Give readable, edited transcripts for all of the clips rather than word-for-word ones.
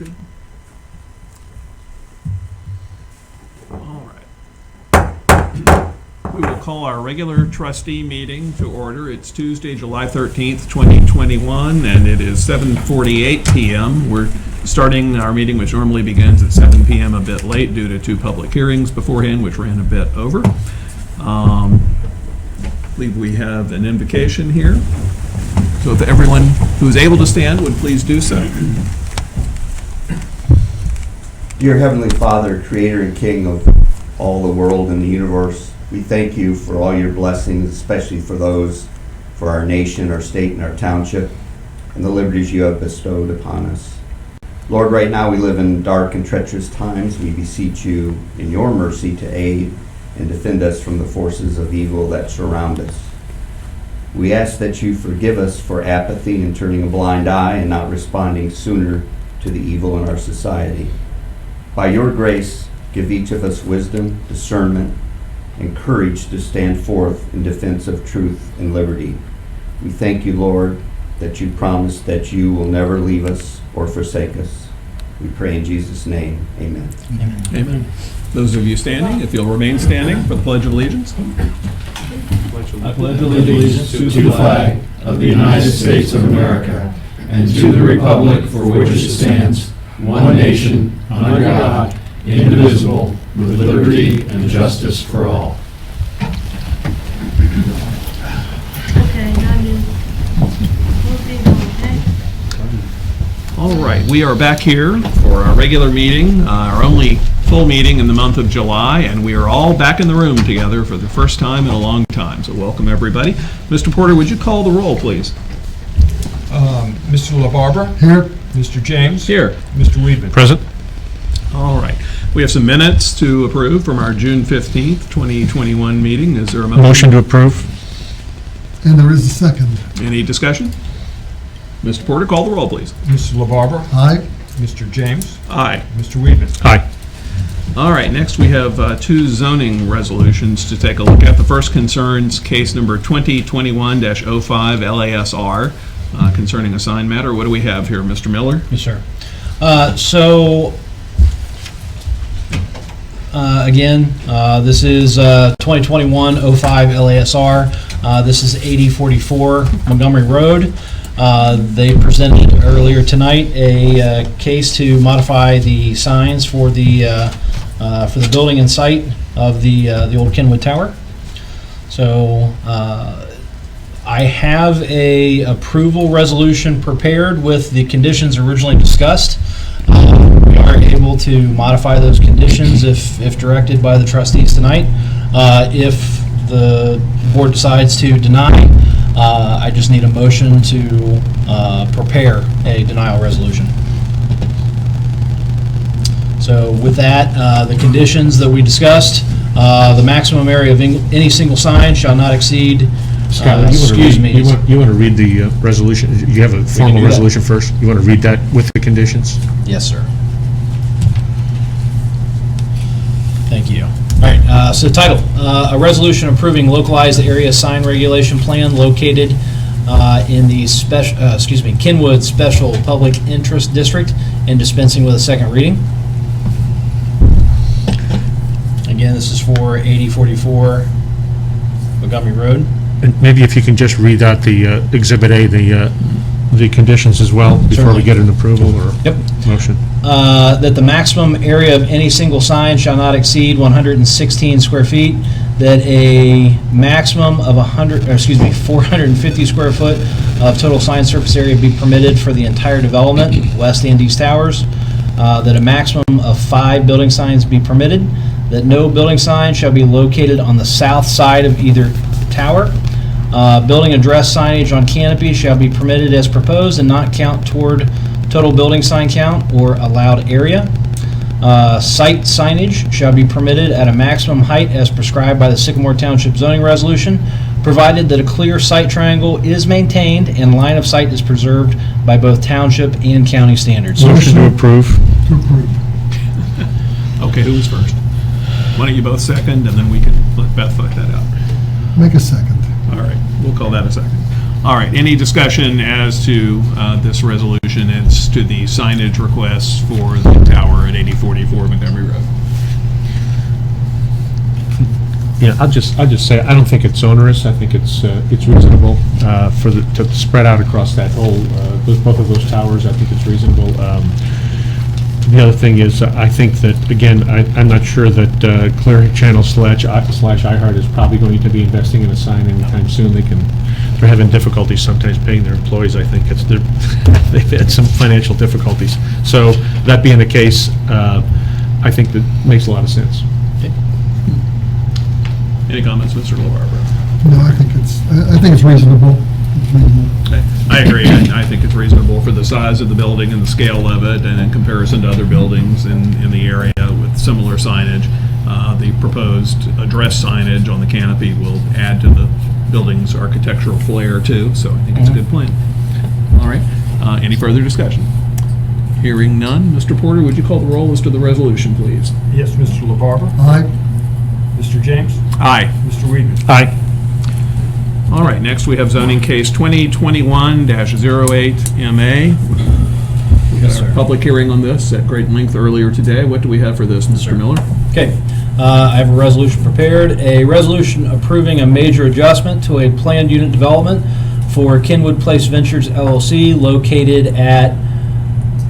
Good. All right. We will call our regular trustee meeting to order. It's Tuesday, July 13th, 2021, and it is 7:48 p.m. We're starting our meeting, which normally begins at 7 p.m. a bit late due to two public hearings beforehand, which ran a bit over. I believe we have an invocation here. So if everyone who is able to stand would please do so. Dear Heavenly Father, Creator and King of all the world and the universe, we thank you for all your blessings, especially for those for our nation, our state, and our township, and the liberties you have bestowed upon us. Lord, right now we live in dark and treacherous times. We beseech you in your mercy to aid and defend us from the forces of evil that surround us. We ask that you forgive us for apathy and turning a blind eye and not responding sooner to the evil in our society. By your grace, give each of us wisdom, discernment, and courage to stand forth in defense of truth and liberty. We thank you, Lord, that you promised that you will never leave us or forsake us. We pray in Jesus' name, amen. Amen. Amen. Those of you standing, if you'll remain standing for the Pledge of Allegiance. I pledge allegiance to the flag of the United States of America and to the republic for which it stands, one nation, under God, indivisible, with liberty and justice for all. Okay, now you. Okay. All right, we are back here for our regular meeting, our only full meeting in the month of July, and we are all back in the room together for the first time in a long time. So welcome, everybody. Mr. Porter, would you call the roll, please? Mr. LaBarbera? Here. Mr. James? Here. Mr. Weedman? Present. All right. We have some minutes to approve from our June 15th, 2021 meeting. Is there a motion? Motion to approve. And there is a second. Any discussion? Mr. Porter, call the roll, please. Mr. LaBarbera? Aye. Mr. James? Aye. Mr. Weedman? Aye. All right, next we have two zoning resolutions to take a look at. The first concerns case number 2021-05 LASR concerning a sign matter. What do we have here, Mr. Miller? Yes, sir. This is 2021-05 LASR. This is 8044 Montgomery Road. They presented earlier tonight a case to modify the signs for the building and site of the old Kenwood Tower. So I have a approval resolution prepared with the conditions originally discussed. We are able to modify those conditions if directed by the trustees tonight. If the board decides to deny, I just need a motion to prepare a denial resolution. So with that, the conditions that we discussed, the maximum area of any single sign shall not exceed, excuse me. You want to read the resolution? You have a formal resolution first? You want to read that with the conditions? Yes, sir. Thank you. All right, so title, a resolution approving localized area sign regulation plan located in the Kenwood Special Public Interest District and dispensing with a second reading. Again, this is for 8044 Montgomery Road. And maybe if you can just read out the Exhibit A, the conditions as well, before Certainly. we get an approval or Yep. motion. That the maximum area of any single sign shall not exceed 116 square feet, that a maximum of 450 square foot of total sign surface area be permitted for the entire development, west and east towers, that a maximum of 5 building signs be permitted, that no building sign shall be located on the south side of either tower. Building address signage on canopy shall be permitted as proposed and not count toward total building sign count or allowed area. Site signage shall be permitted at a maximum height as prescribed by the Sycamore Township zoning resolution, provided that a clear site triangle is maintained and line of sight is preserved by both township and county standards. Motion to approve. To approve. Okay, who was first? Why don't you both second, and then we can let Beth fight that out. Make a second. All right, we'll call that a second. All right, any discussion as to this resolution? It's to the signage requests for the tower at 8044 Montgomery Road. Yeah, I'll just say, I don't think it's onerous. I think it's reasonable to spread out across that whole, both of those towers. I think it's reasonable. The other thing is, I think that, again, I'm not sure that Clear Channel / iHeart is probably going to be investing in a sign anytime soon. They're having difficulties sometimes paying their employees. I think they've had some financial difficulties. So that being the case, I think that makes a lot of sense. Any comments, Mr. LaBarbera? No, I think it's reasonable. It's reasonable. Okay, I agree. I think it's reasonable for the size of the building and the scale of it, and in comparison to other buildings in the area with similar signage. The proposed address signage on the canopy will add to the building's architectural flair too, so I think it's a good plan. All right, any further discussion? Hearing none, Mr. Porter, would you call the roll as to the resolution, please? Yes, Mr. LaBarber. Aye. Mr. James. Aye. Mr. Weedman. Aye. All right, next we have zoning case 2021-08MA. We had our public hearing on this at great length earlier today. What do we have for this, Mr. Miller? Okay, I have a resolution prepared, a resolution approving a major adjustment to a planned unit development for Kenwood Place Ventures LLC located at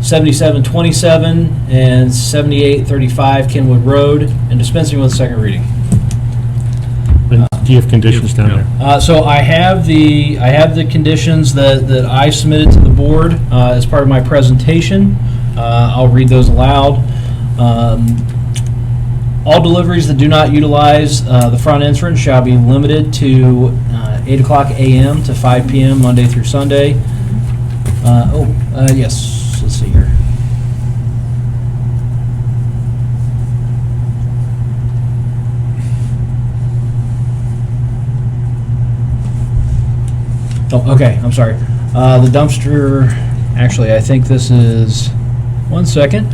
7727 and 7835 Kenwood Road, and dispensing with second reading. And do you have conditions down there? So I have the conditions that I submitted to the board as part of my presentation. I'll read those aloud. All deliveries that do not utilize the front entrance shall be limited to 8 o'clock a.m. to 5 p.m. Monday through Sunday. Yes, let's see here. Oh, okay, I'm sorry. The dumpster, actually, I think this is, one second.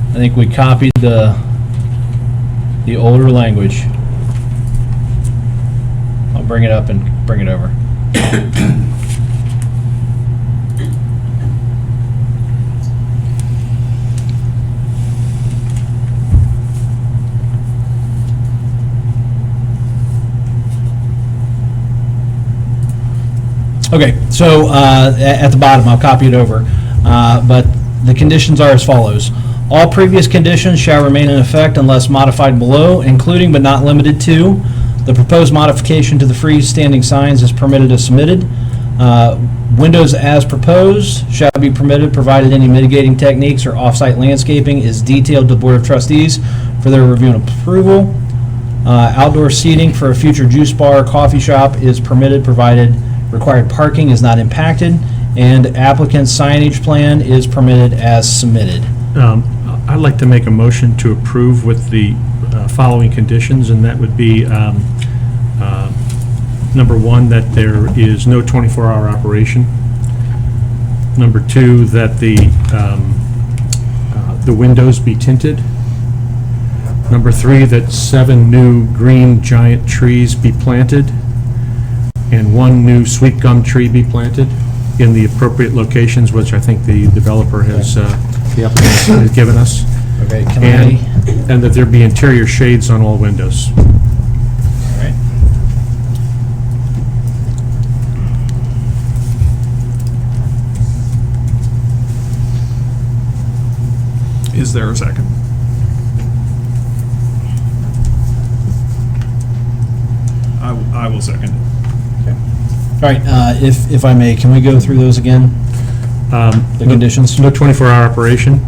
I think we copied the older language. I'll bring it up and bring it over. Okay, so at the bottom, I'll copy it over. But the conditions are as follows. All previous conditions shall remain in effect unless modified below, including but not limited to, the proposed modification to the freestanding signs is permitted as submitted. Windows as proposed shall be permitted provided any mitigating techniques or off-site landscaping is detailed to the Board of Trustees for their review and approval. Outdoor seating for a future juice bar or coffee shop is permitted provided required parking is not impacted, and applicant's signage plan is permitted as submitted. I'd like to make a motion to approve with the following conditions, and that would be, number one, that there is no 24-hour operation. Number two, that the windows be tinted. Number three, that 7 new green giant trees be planted, and 1 new sweet gum tree be planted in the appropriate locations, which I think the developer has, the applicant has given us. Okay, And that there be interior shades on all windows. All right. Is there a second? I will second it. All right, if I may, can we go through those again? The conditions? No 24-hour operation.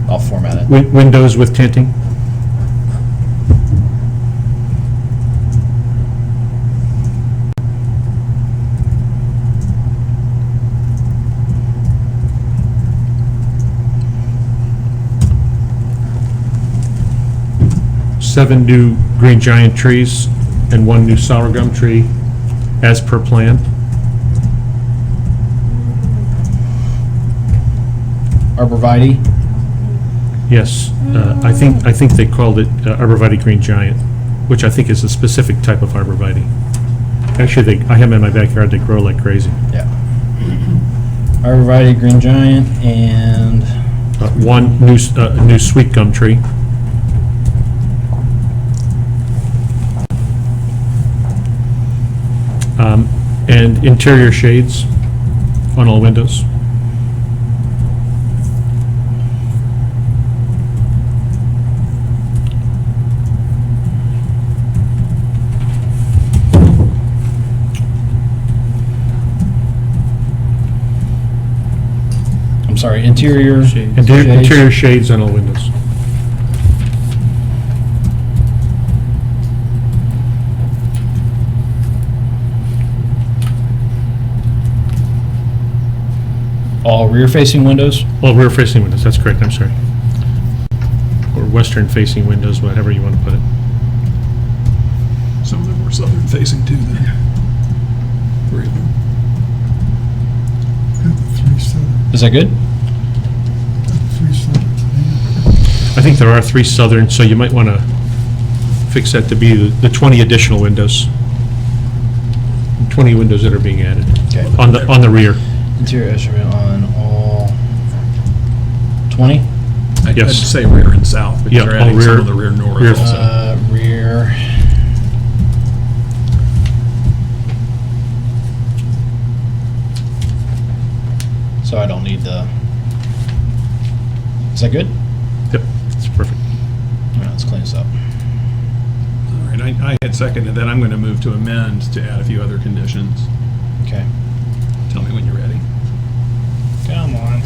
I'll format it. Windows with tinting. Seven new green giant trees and 1 new sour gum tree as per plan. arborvitae. Yes, I think they called it arborvitae green giant, which I think is a specific type of arborvitae. Actually, I have them in my backyard, they grow like crazy. Yeah. Arborvitae green giant and One new sweet gum tree. And interior shades on all windows. I'm sorry, interior shades. Interior shades on all windows. All rear-facing windows. Well, rear-facing windows, that's correct, I'm sorry. Or western-facing windows, whatever you want to put it. Some of them were southern facing too then. 3 of them. Got the 3 southern, Is that good? got the 3 southern. I think there are 3 southern, so you might want to fix that to be the 20 additional windows. 20 windows that are being added Okay. on the rear. Interior estimate on all 20? I'd Yes. say rear and south, because Yeah, they're all adding some rear- of the rear north rear- also. Rear. So I don't need the. Is that good? Yep, that's perfect. All right, let's clean this up. All right, I had seconded that. I'm going to move to amend to add a few other conditions. Okay. Tell me when you're ready. Come on.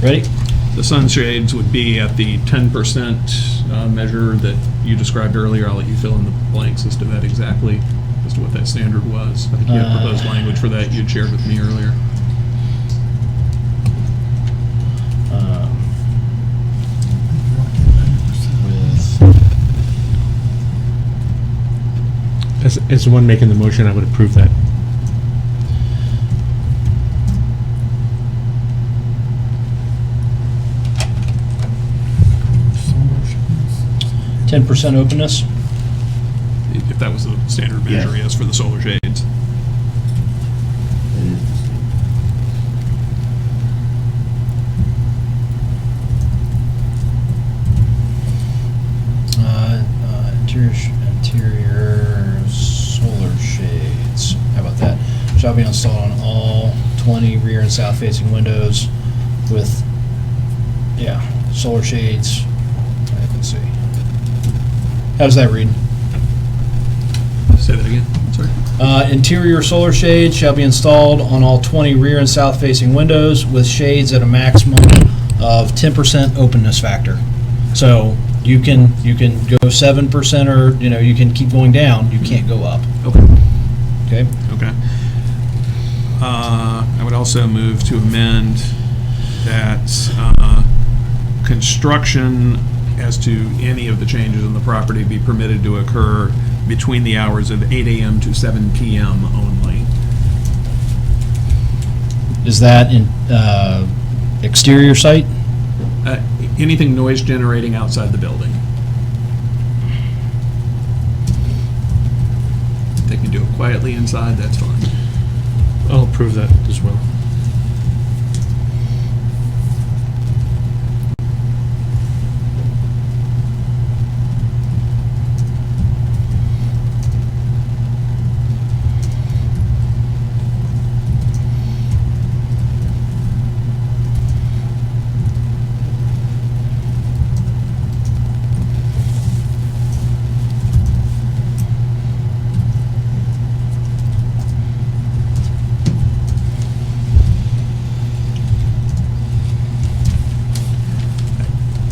Ready? The sunshades would be at the 10% measure that you described earlier. I'll let you fill in the blanks as to that exactly, as to what that standard was. I think you had proposed language for that you'd shared with me earlier. With As the one making the motion, I would approve that. Solar shades. 10% openness. If that was the standard measure, Yes. yes, for the solar shades. It is the same. Interior solar shades. How about that? Shall be installed on all 20 rear and south facing windows with, yeah, solar shades. Let's see. How does that read? Say that again, I'm sorry. Interior solar shades shall be installed on all 20 rear and south facing windows with shades at a maximum of 10% openness factor. So you can go 7%, or you can keep going down. You can't go up. Okay. Okay. Okay. I would also move to amend that construction as to any of the changes in the property be permitted to occur between the hours of 8 a.m. to 7 p.m. only. Is that in exterior site? Anything noise generating outside the building. If they can do it quietly inside, that's fine. I'll approve that as well.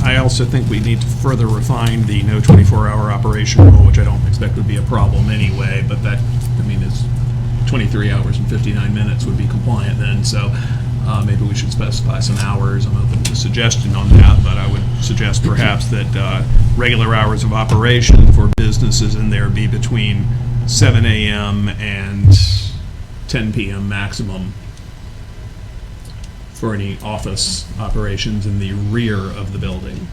I also think we need to further refine the no 24-hour operation rule, which I don't expect would be a problem anyway, but that, is 23 hours and 59 minutes would be compliant then, so maybe we should specify some hours. I'm open to suggestion on that, but I would suggest perhaps that regular hours of operation for businesses in there be between 7 a.m. and 10 p.m. maximum, for any office operations in the rear of the building.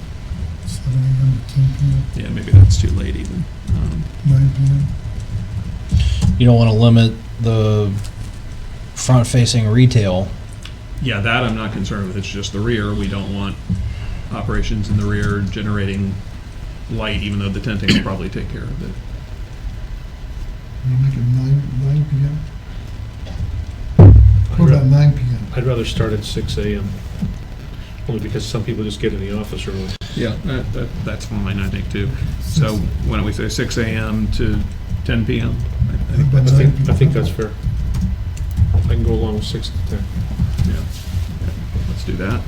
7 a.m. to 10 p.m., Yeah, maybe that's too late even. 9 p.m. You don't want to limit the front-facing retail. Yeah, that I'm not concerned with. It's just the rear. We don't want operations in the rear generating light, even though the tenting will probably take care of it. We'll make it 9 p.m. What about 9 p.m.? I'd rather start at 6 a.m., only because some people just get in the office early. Yeah, that's fine, I think, too. So why don't we say 6 a.m. to 10 p.m.? I think About that's, 9 p.m. I think that's fair. I can go along with 6 to 10. yeah. Let's do that.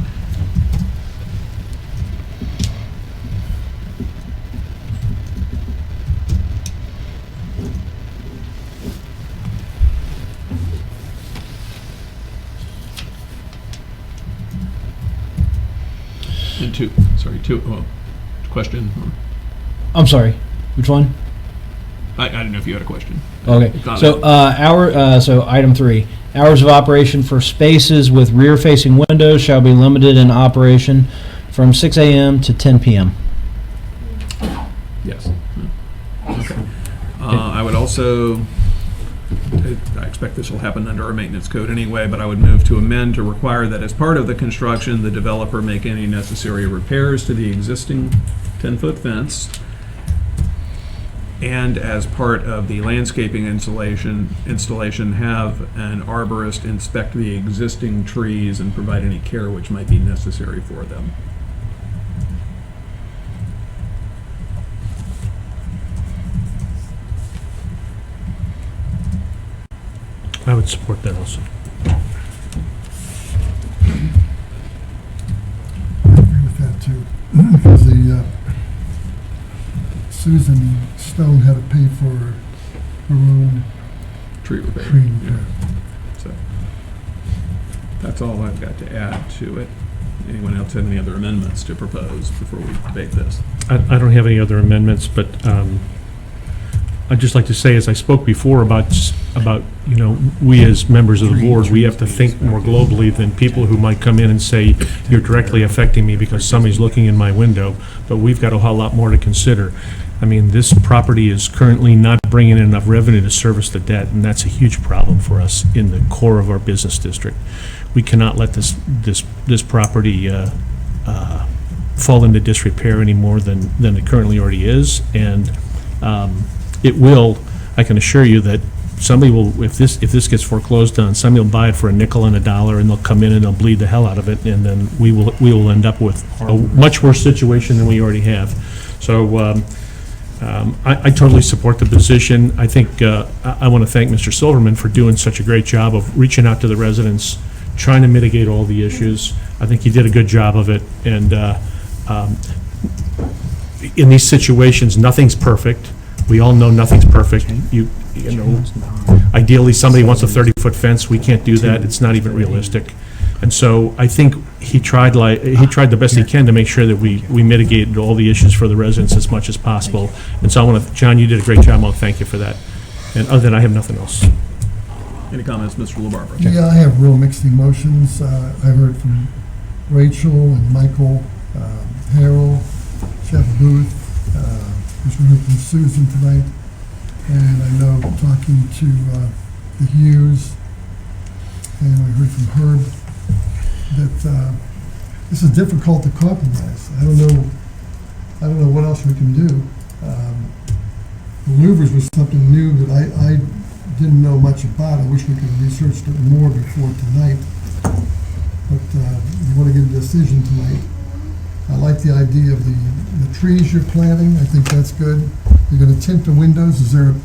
And question? I'm sorry, which one? I don't know if you had a question. Okay, Comment. so so item 3, hours of operation for spaces with rear-facing windows shall be limited in operation from 6 a.m. to 10 p.m. Yes. Okay. I would also, I expect this will happen under our maintenance code anyway, but I would move to amend to require that as part of the construction, the developer make any necessary repairs to the existing 10-foot fence, and as part of the landscaping installation, have an arborist inspect the existing trees and provide any care which might be necessary for them. I would support that also. I agree with that too, because Susan Stone had to pay for her own Tree repair. tree Yeah. repair. So that's all I've got to add to it. Anyone else have any other amendments to propose before we debate this? I don't have any other amendments, but I'd just like to say, as I spoke before about, we as members of the board, we have to think more globally than people who might come in and say, you're directly affecting me because somebody's looking in my window, but we've got a whole lot more to consider. I mean, this property is currently not bringing in enough revenue to service the debt, and that's a huge problem for us in the core of our business district. We cannot let this property fall into disrepair any more than it currently already is, and it will, I can assure you that somebody will, if this gets foreclosed on, somebody will buy it for a nickel and a dollar, and they'll come in and they'll bleed the hell out of it, and then we will end up with a much worse situation than we already have. So I totally support the position. I think I want to thank Mr. Silverman for doing such a great job of reaching out to the residents, trying to mitigate all the issues. I think he did a good job of it, and in these situations, nothing's perfect. We all know nothing's perfect. You know, ideally, somebody wants a 30-foot fence. We can't do that. It's not even realistic. And so I think he tried the best he can to make sure that we mitigated all the issues for the residents as much as possible. And so I want to, John, you did a great job. I want to thank you for that. And other than that, I have nothing else. Any comments, Mr. LaBarbera? Yeah, I have real mixed emotions. I heard from Rachel and Michael, Harold, Jeff Booth, we heard from Susan tonight, and I know talking to the Hughes, and we heard from Herb, that this is difficult to compromise. I don't know what else we can do. The louvers was something new that I didn't know much about. I wish we could have researched it more before tonight, but you want to get a decision tonight. I like the idea of the trees you're planting. I think that's good. You're going to tint the windows. Is there a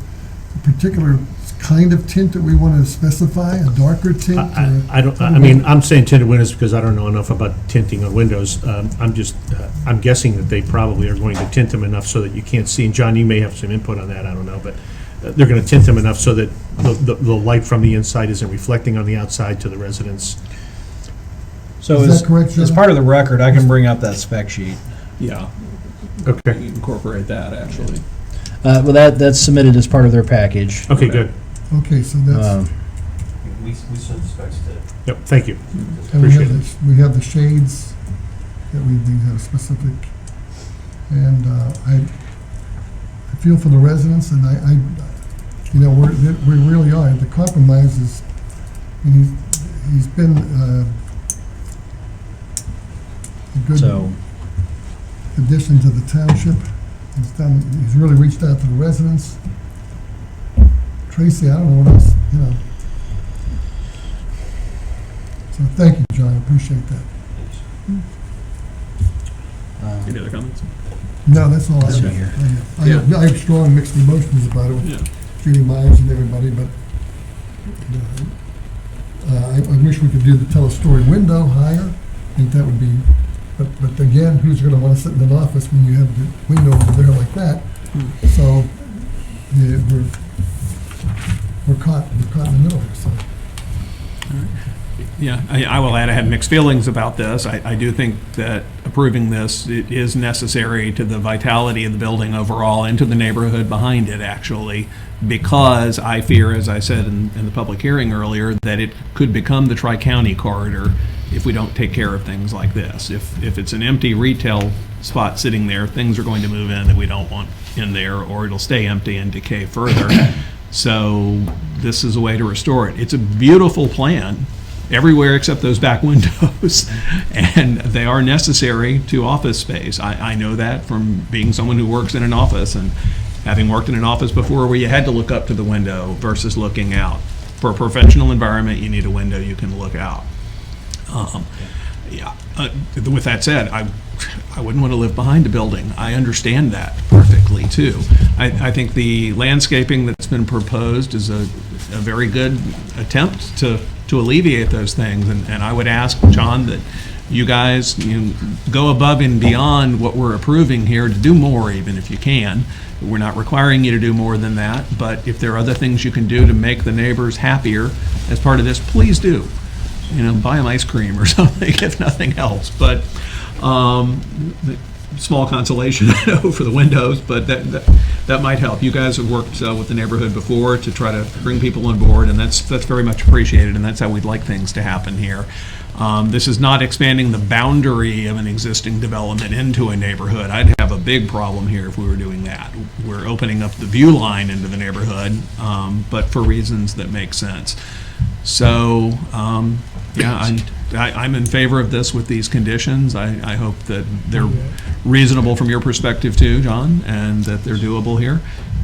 particular kind of tint that we want to specify? A darker tint? I mean, I'm saying tinted windows because I don't know enough about tinting on windows. I'm guessing that they probably are going to tint them enough so that you can't see. And John, you may have some input on that. I don't know, but they're going to tint them enough so that the light from the inside isn't reflecting on the outside to the residents. So Is that correct, as John? part of the record, I can bring up that spec sheet. Yeah, Okay. incorporate that, actually. Well, that's submitted as part of their package. Okay, good. Okay, so that's, Um, We sent the specs to Yep, thank you. And Appreciate it. we have the shades that we do have specific. And I feel for the residents, and you know, we really are. The compromise is, and he's been a good So, addition to the township. He's really reached out to the residents. Tracy, I don't know what else, you know. So thank you, John, I appreciate that. Any other comments? No, that's all I That's have. right here. I have strong mixed emotions about it with Yeah. Judy Myers and everybody, but I wish we could do the tele-story window higher. I think that would be, but again, who's gonna wanna sit in an office when you have the window over there like that? So, yeah, we're caught in the middle here, so. Yeah, I will add, I had mixed feelings about this. I do think that approving this is necessary to the vitality of the building overall and to the neighborhood behind it, actually, because I fear, as I said in the public hearing earlier, that it could become the tri-county corridor if we don't take care of things like this. If it's an empty retail spot sitting there, things are going to move in that we don't want in there, or it'll stay empty and decay further. So this is a way to restore it. It's a beautiful plan everywhere except those back windows, and they are necessary to office space. I know that from being someone who works in an office and having worked in an office before where you had to look up to the window versus looking out. For a professional environment, you need a window you can look out. With that said, I wouldn't want to live behind a building. I understand that perfectly, too. I think the landscaping that's been proposed is a very good attempt to alleviate those things, and I would ask, John, that you guys go above and beyond what we're approving here to do more, even if you can. We're not requiring you to do more than that, but if there are other things you can do to make the neighbors happier as part of this, please do. Buy them ice cream or something, if nothing else. But small consolation, I know, for the windows, but that might help. You guys have worked with the neighborhood before to try to bring people on board, and that's very much appreciated, and that's how we'd like things to happen here. This is not expanding the boundary of an existing development into a neighborhood. I'd have a big problem here if we were doing that. We're opening up the view line into the neighborhood, but for reasons that make sense. So, yeah, I'm in favor of this with these conditions. I hope that they're reasonable from your perspective too, John, and that they're doable here,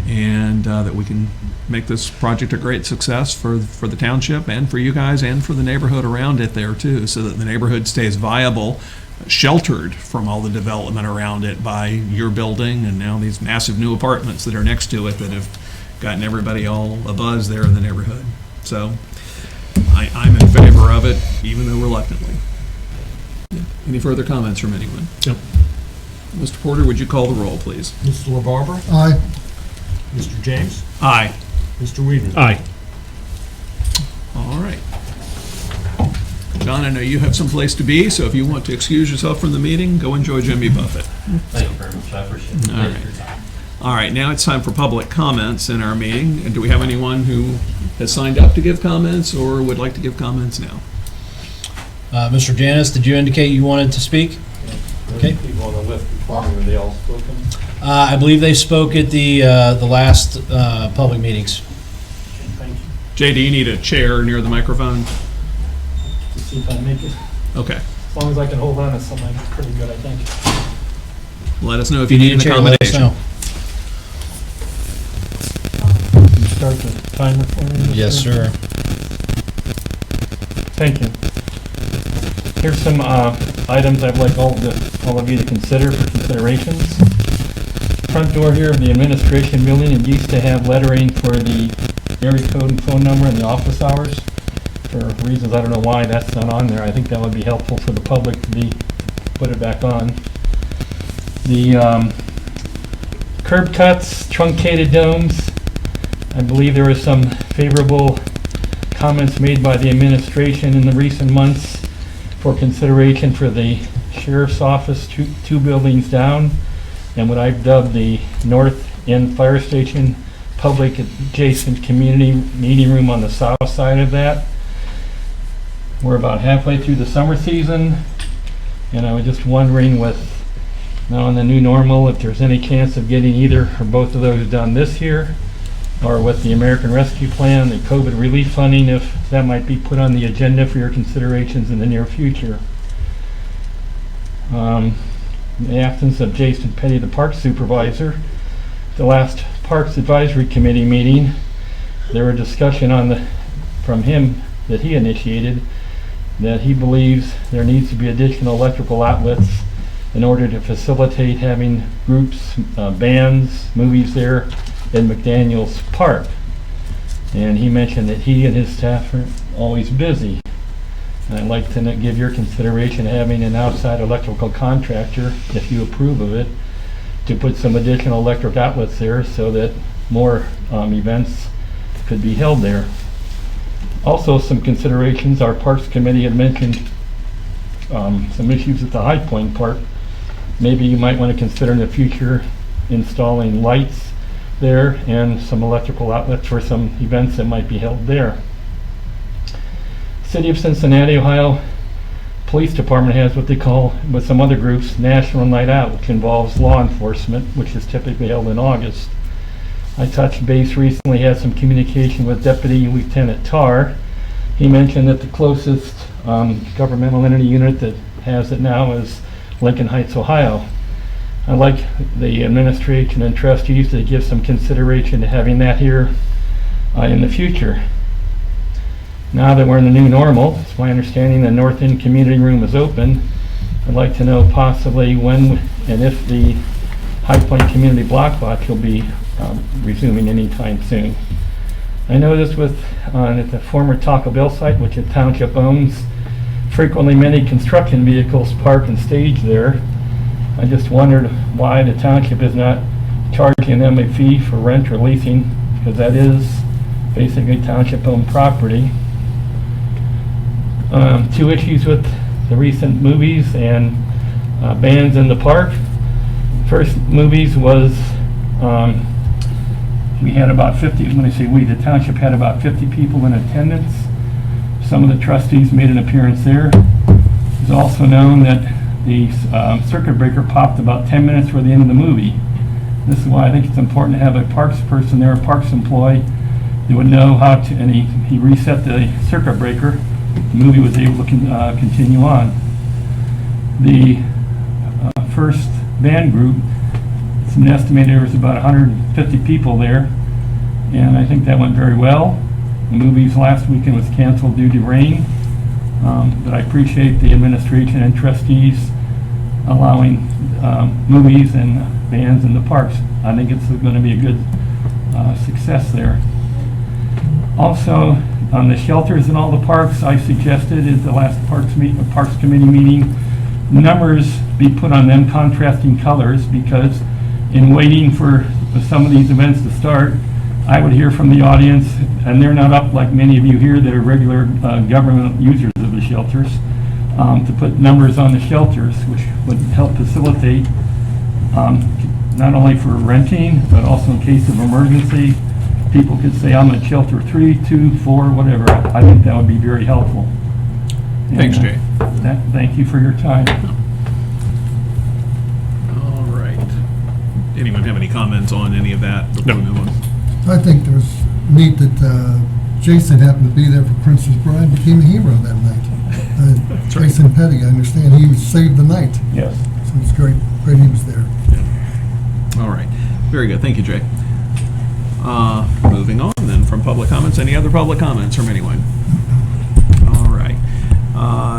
and that we can make this project a great success for the township and for you guys and for the neighborhood around it there too, so that the neighborhood stays viable, sheltered from all the development around it by your building and now these massive new apartments that are next to it that have gotten everybody all abuzz there in the neighborhood. So I'm in favor of it, even though reluctantly. Any further comments from anyone? No. Mr. Porter, would you call the roll, please? Mr. LaBarber? Aye. Mr. James? Aye. Mr. Weaver? Aye. All right. John, I know you have some place to be, so if you want to excuse yourself from the meeting, go enjoy Jimmy Buffett. Thank you very much, I appreciate it. All Thank you right. for your time. All right, now it's time for public comments in our meeting. And do we have anyone who has signed up to give comments or would like to give comments now? Mr. Janis, did you indicate you wanted to speak? Okay. People on the list before me, were they all spoken? I believe they spoke at the last public meetings. Thank you. Jay, do you need a chair near the microphone? To see if I make it. Okay. As long as I can hold on to something, it's pretty good, I think. Let us know if you need an chair, let us accommodation. know. Can you start the timer for me? Mr. Yes, sir. Thank you. Here's some items I'd like all of you to consider for considerations. Front door here of the administration building, it used to have lettering for the area code and phone number and the office hours. For reasons I don't know why that's not on there. I think that would be helpful for the public to put it back on. The curb cuts, truncated domes. I believe there were some favorable comments made by the administration in the recent months for consideration for the sheriff's office, two buildings down, and what I've dubbed the north end fire station public adjacent community meeting room on the south side of that. We're about halfway through the summer season, and I was just wondering with now in the new normal, if there's any chance of getting either or both of those done this year, or with the American Rescue Plan, the COVID relief funding, if that might be put on the agenda for your considerations in the near future. In the absence of Jason Petty, the park supervisor, the last Parks Advisory Committee meeting, there were discussion from him that he initiated that he believes there needs to be additional electrical outlets in order to facilitate having groups, bands, movies there in McDaniel's Park. And he mentioned that he and his staff are always busy. And I'd like to give your consideration having an outside electrical contractor, if you approve of it, to put some additional electric outlets there so that more events could be held there. Also, some considerations, our Parks Committee had mentioned some issues at the High Point Park. Maybe you might want to consider in the future installing lights there and some electrical outlets for some events that might be held there. City of Cincinnati, Ohio Police Department has what they call, with some other groups, National Night Out, which involves law enforcement, which is typically held in August. I touched base recently, had some communication with Deputy Lieutenant Tarr. He mentioned that the closest governmental entity unit that has it now is Lincoln Heights, Ohio. I'd like the administration and trustees to give some consideration to having that here in the future. Now that we're in the new normal, it's my understanding the North End Community Room is open. I'd like to know possibly when and if the High Point Community Block Watch will be resuming anytime soon. I noticed at the former Taco Bell site, which the township owns, frequently many construction vehicles park and stage there. I just wondered why the township is not charging them a fee for rent or leasing, because that is basically township-owned property. Two issues with the recent movies and bands in the park. First movies was we had about 50, when I say we, the township had about 50 people in attendance. Some of the trustees made an appearance there. It's also known that the circuit breaker popped about 10 minutes before the end of the movie. This is why I think it's important to have a parks person there, a parks employee, that would know how to, and he reset the circuit breaker. The movie was able to continue on. The first band group, it's been estimated there was about 150 people there, and I think that went very well. The movies last weekend was canceled due to rain, but I appreciate the administration and trustees allowing movies and bands in the parks. I think it's going to be a good success there. Also, on the shelters in all the parks, I suggested at the last Parks Committee meeting, numbers be put on them, contrasting colors, because in waiting for some of these events to start, I would hear from the audience, and they're not up like many of you here that are regular government users of the shelters, to put numbers on the shelters, which would help facilitate not only for renting, but also in case of emergency. People could say, I'm at shelter 3, 2, 4, whatever. I think that would be very helpful. Thanks, Jay. Thank you for your time. All right. Anyone have any comments on any of that before we move on? I think it was neat that Jason happened to be there for Princess Bride, became a hero that night. Jason Petty, I understand, he saved the night. Yes. So it's great he was there. All right. Very good. Thank you, Jay. Moving on then from public comments. Any other public comments from anyone? All right.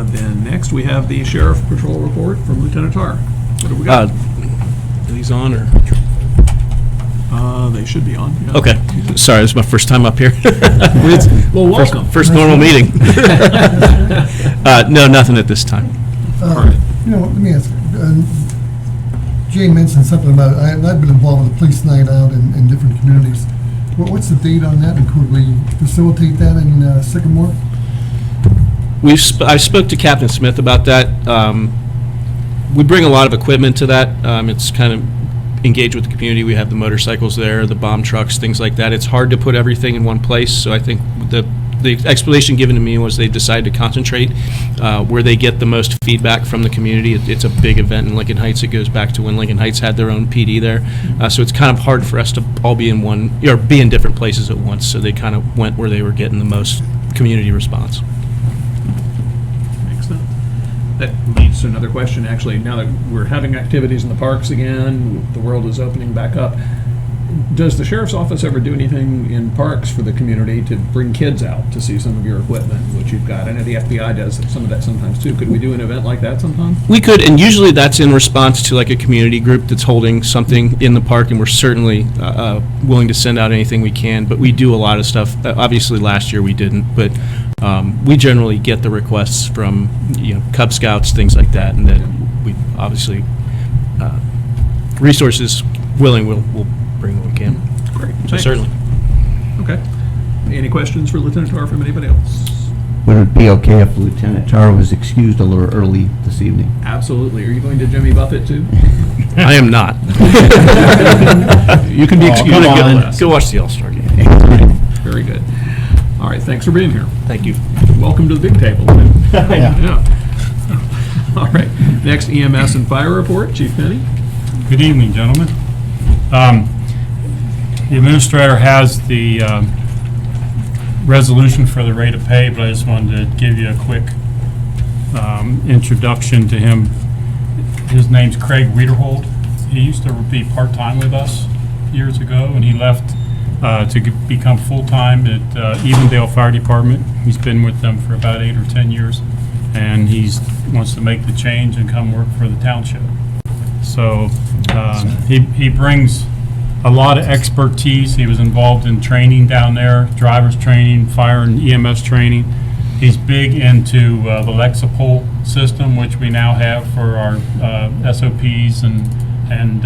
Then next we have the Sheriff Patrol report from Lieutenant Tarr. What do we got? Are these on or? They should be on. Yeah. Okay. Sorry, this is my first time up here. Well, welcome. First normal meeting. No, nothing at this time. You know, let me ask you, Jay mentioned something about, I've been involved with the police night out in different communities. What's the date on that, and could we facilitate that in Sycamore? I spoke to Captain Smith about that. We bring a lot of equipment to that. It's kind of engaged with the community. We have the motorcycles there, the bomb trucks, things like that. It's hard to put everything in one place, so I think the the explanation given to me was they decided to concentrate where they get the most feedback from the community. It's a big event in Lincoln Heights. It goes back to when Lincoln Heights had their own PD there. So it's kind of hard for us to all be in one, or be in different places at once. So they kind of went where they were getting the most community response. Excellent. That leads to another question, actually. Now that we're having activities in the parks again, the world is opening back up. Does the sheriff's office ever do anything in parks for the community to bring kids out to see some of your equipment, which you've got? I know the FBI does some of that sometimes too. Could we do an event like that sometime? We could, and usually that's in response to like a community group that's holding something in the park, and we're certainly willing to send out anything we can, but we do a lot of stuff. Obviously, last year we didn't, but we generally get the requests from, Cub Scouts, things like that, and then we obviously, resources willing, we'll bring what we can. Great. So Thanks. certainly. Okay. Any questions for Lieutenant Tar from anybody else? Would it be okay if Lieutenant Tar was excused a little early this evening? Absolutely. Are you going to Jimmy Buffett too? I am not. You can be excused. Go watch the All-Star game. Very good. All right. Thanks for being here. Thank you. Welcome to the big table. Yeah. All right. Next, EMS and fire report. Chief Penny. Good evening, gentlemen. The administrator has the resolution for the rate of pay, but I just wanted to give you a quick introduction to him. His name's Craig Wiederhold. He used to be part-time with us years ago, and he left to become full-time at Evendale Fire Department. He's been with them for about 8 or 10 years, and he wants to make the change and come work for the township. So he brings a lot of expertise. He was involved in training down there, driver's training, fire and EMS training. He's big into the Lexapol system, which we now have for our SOPs and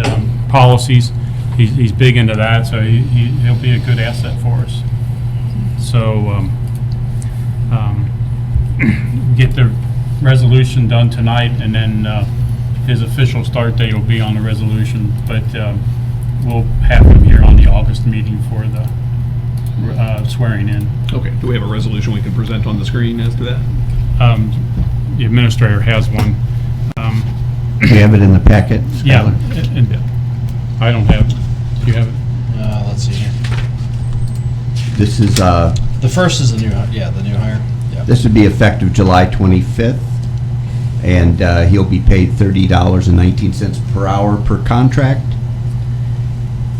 policies. He's big into that, so he'll be a good asset for us. So get the resolution done tonight, and then his official start date will be on the resolution, but we'll have him here on the August meeting for the swearing in. Okay. Do we have a resolution we can present on the screen as to that? The administrator has one. Do you have it in the packet, Yeah, Skylar? and I don't have it. Do you have it? Let's see here. This is, The first is the new hire. Yeah, the new hire. Yeah. this would be effective July 25th, and he'll be paid $30.19 per hour per contract.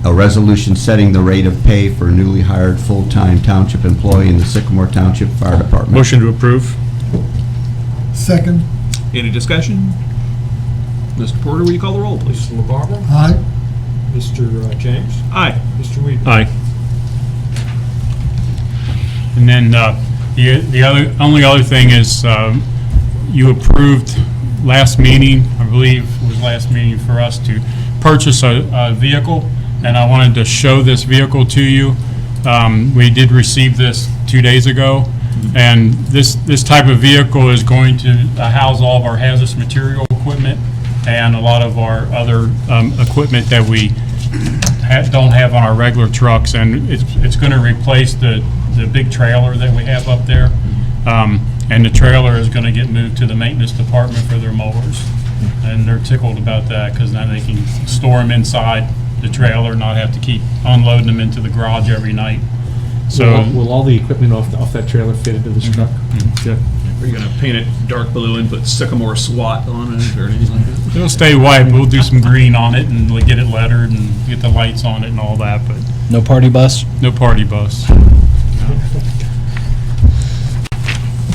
A resolution setting the rate of pay for a newly hired full-time township employee in the Sycamore Township Fire Department. Motion to approve? Second. Any discussion? Mr. Porter, will you call the roll, please? Mr. LaBarbera? Aye. Mr. James? Aye. Mr. Weed? Aye. And then the only other thing is you approved last meeting, I believe it was last meeting, for us to purchase a vehicle, and I wanted to show this vehicle to you. We did receive this 2 days ago, and this type of vehicle is going to house all of our hazardous material equipment and a lot of our other equipment that we don't have on our regular trucks, and it's going to replace the big trailer that we have up there. And the trailer is going to get moved to the maintenance department for their mowers. And they're tickled about that because now they can store them inside the trailer, not have to keep unloading them into the garage every night. So Will all the equipment off that trailer fit into this truck? Good. Are you going to paint it dark blue and put Sycamore SWAT on it or anything like that? it'll stay white. We'll do some green on it and we'll get it lettered and get the lights on it and all that, but No party bus? no party bus.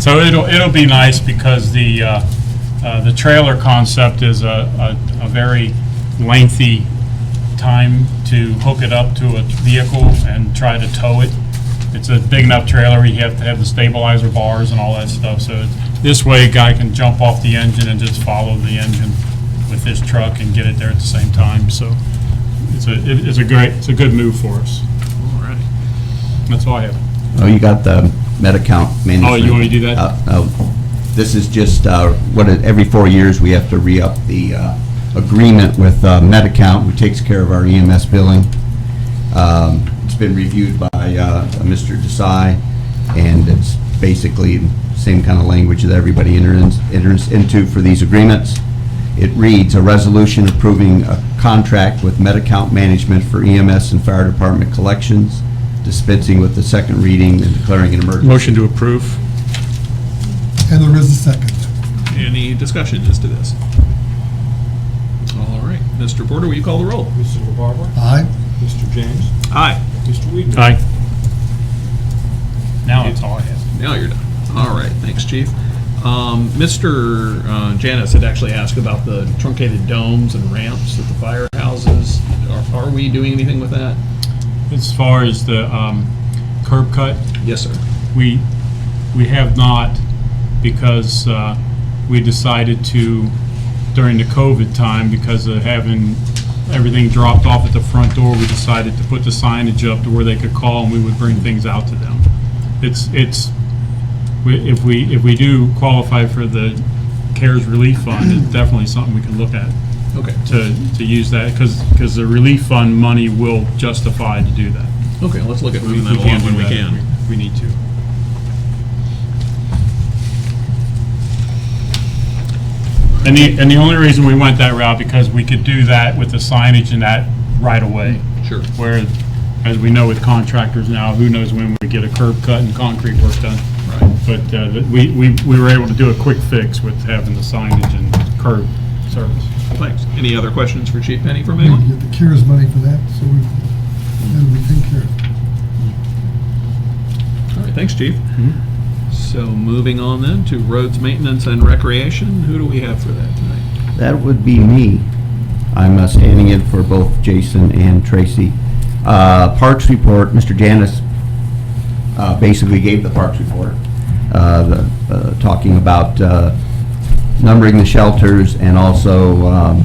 So it'll be nice because the trailer concept is a very lengthy time to hook it up to a vehicle and try to tow it. It's a big enough trailer, you have to have the stabilizer bars and all that stuff. So this way a guy can jump off the engine and just follow the engine with his truck and get it there at the same time. So it's a good move for us. All right. That's all I have. Oh, you got the Medi-Count management. Oh, you want me to do that? This is just, every 4 years, we have to re-up the agreement with Medi-Count, who takes care of our EMS billing. It's been reviewed by Mr. Desai, and it's basically the same kind of language that everybody enters into for these agreements. It reads, a resolution approving a contract with Medi-Account Management for EMS and Fire Department collections, dispensing with the second reading and declaring an emergency. Motion to approve. And there is a second. Any discussion as to this? All right, Mr. Porter, will you call the roll? Mr. LaBarber? Aye. Mr. James? Aye. Mr. Weedman? Aye. Now that's all I have. Now you're done. All right, thanks, Chief. Mr. Janice had actually asked about the truncated domes and ramps at the firehouses. Are we doing anything with that? As far as the curb cut, Yes, sir. we have not, because we decided to, during the COVID time, because of having everything dropped off at the front door, we decided to put the signage up to where they could call and we would bring things out to them. If we do qualify for the CARES Relief Fund, it's definitely something we can look at Okay. to use that, because the relief fund money will justify to do that. Okay, let's look at We moving that can along when do we that can. if we need to. And the only reason we went that route, because we could do that with the signage and that right away. Sure. Where, as we know with contractors now, who knows when we get a curb cut and concrete work done. Right. But we were able to do a quick fix with having the signage and curb service. Thanks. Any other questions for Chief Penny from We anyone? get the CARES money for that, so we take care of it. All right, thanks, Chief. So moving on then to roads maintenance and recreation. Who do we have for that tonight? That would be me. I'm standing in for both Jason and Tracy. Parks report, Mr. Janice basically gave the Parks report, talking about numbering the shelters and also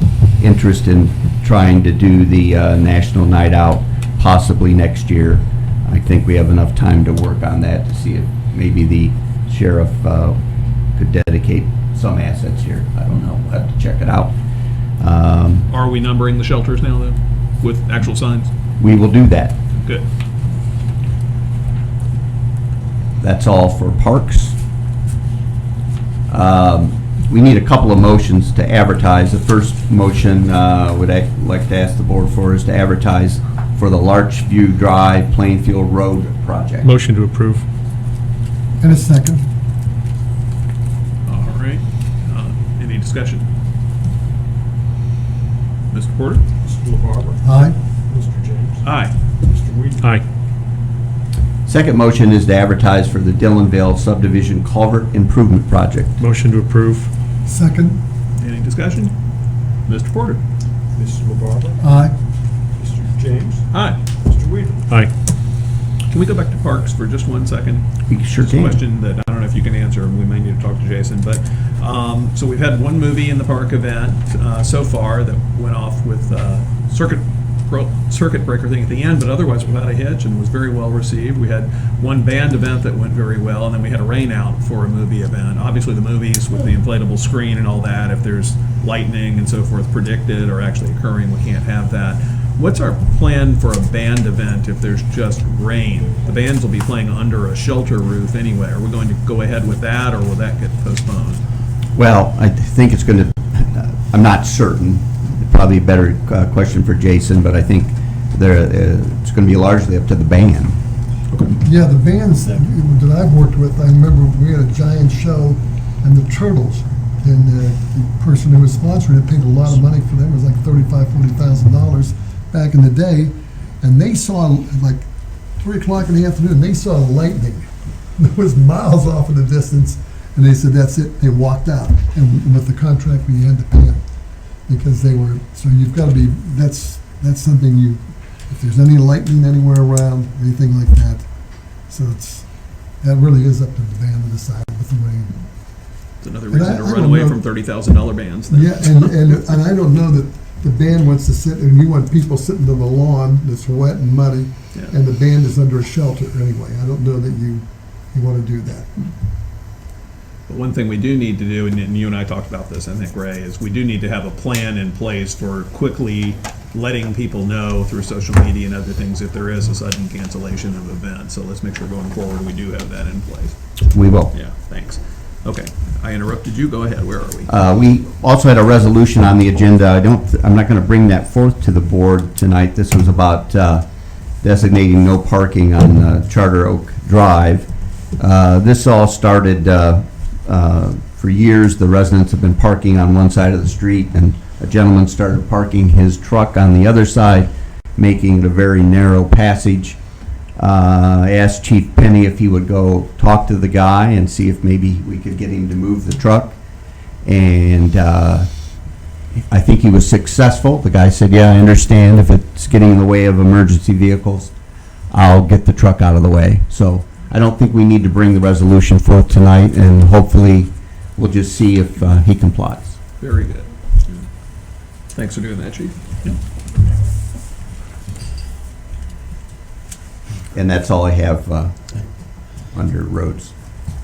interest in trying to do the National Night Out possibly next year. I think we have enough time to work on that to see if maybe the sheriff could dedicate some assets here. I don't know. We'll have to check it out. Are we numbering the shelters now then, with actual signs? We will do that. Good. That's all for parks. We need a couple of motions to advertise. The first motion would like to ask the board for is to advertise for the Larchview Drive Plainfield Road project. Motion to approve. And a second. All right. Any discussion? Mr. Porter? Mr. LaBarber? Aye. Mr. James? Aye. Mr. Weedman? Aye. Second motion is to advertise for the Dillonville Subdivision Culvert Improvement Project. Motion to approve. Second. Any discussion? Mr. Porter? Mr. LaBarber? Aye. Mr. James? Aye. Mr. Weedman? Aye. Can we go back to parks for just 1 second? We sure It's a can. question that I don't know if you can answer, and we may need to talk to Jason, but, so we've had one movie in the park event so far that went off with circuit breaker thing at the end, but otherwise without a hitch and was very well received. We had one band event that went very well, and then we had a rain out for a movie event. Obviously, the movies with the inflatable screen and all that, if there's lightning and so forth predicted or actually occurring, we can't have that. What's our plan for a band event if there's just rain? The bands will be playing under a shelter roof anyway. Are we going to go ahead with that, or will that get postponed? Well, I think it's going to, I'm not certain, probably a better question for Jason, but I think it's going to be largely up to the band. Yeah, the bands that I've worked with, I remember we had a giant show and the Turtles, and the person who was sponsoring it paid a lot of money for them. It was like $35,000, $40,000 back in the day, and they saw, like 3 o'clock in the afternoon, they saw lightning. It was miles off in the distance, and they said, that's it. They walked out, and with the contract, we had to pay them because they were, so you've got to be, that's something if there's any lightning anywhere around, anything like that. So that really is up to the band to decide with the rain. It's another And reason to I run don't away know- from $30,000 bands then. Yeah, and I don't know that the band wants to sit, and you want people sitting on the lawn that's wet and muddy, Yeah. and the band is under a shelter anyway. I don't know that you want to do that. But one thing we do need to do, and you and I talked about this, I think, Ray, is we do need to have a plan in place for quickly letting people know through social media and other things if there is a sudden cancellation of events. So let's make sure going forward we do have that in place. We will. Yeah, thanks. Okay, I interrupted you. Go ahead. Where are we? We also had a resolution on the agenda. I'm not going to bring that forth to the board tonight. This was about designating no parking on Charter Oak Drive. This all started for years. The residents have been parking on one side of the street, and a gentleman started parking his truck on the other side, making it a very narrow passage. I asked Chief Penny if he would go talk to the guy and see if maybe we could get him to move the truck. And I think he was successful. The guy said, yeah, I understand. If it's getting in the way of emergency vehicles, I'll get the truck out of the way. So I don't think we need to bring the resolution forth tonight, and hopefully we'll just see if he complies. Very good. Thanks for doing that, Chief. And that's all I have under roads.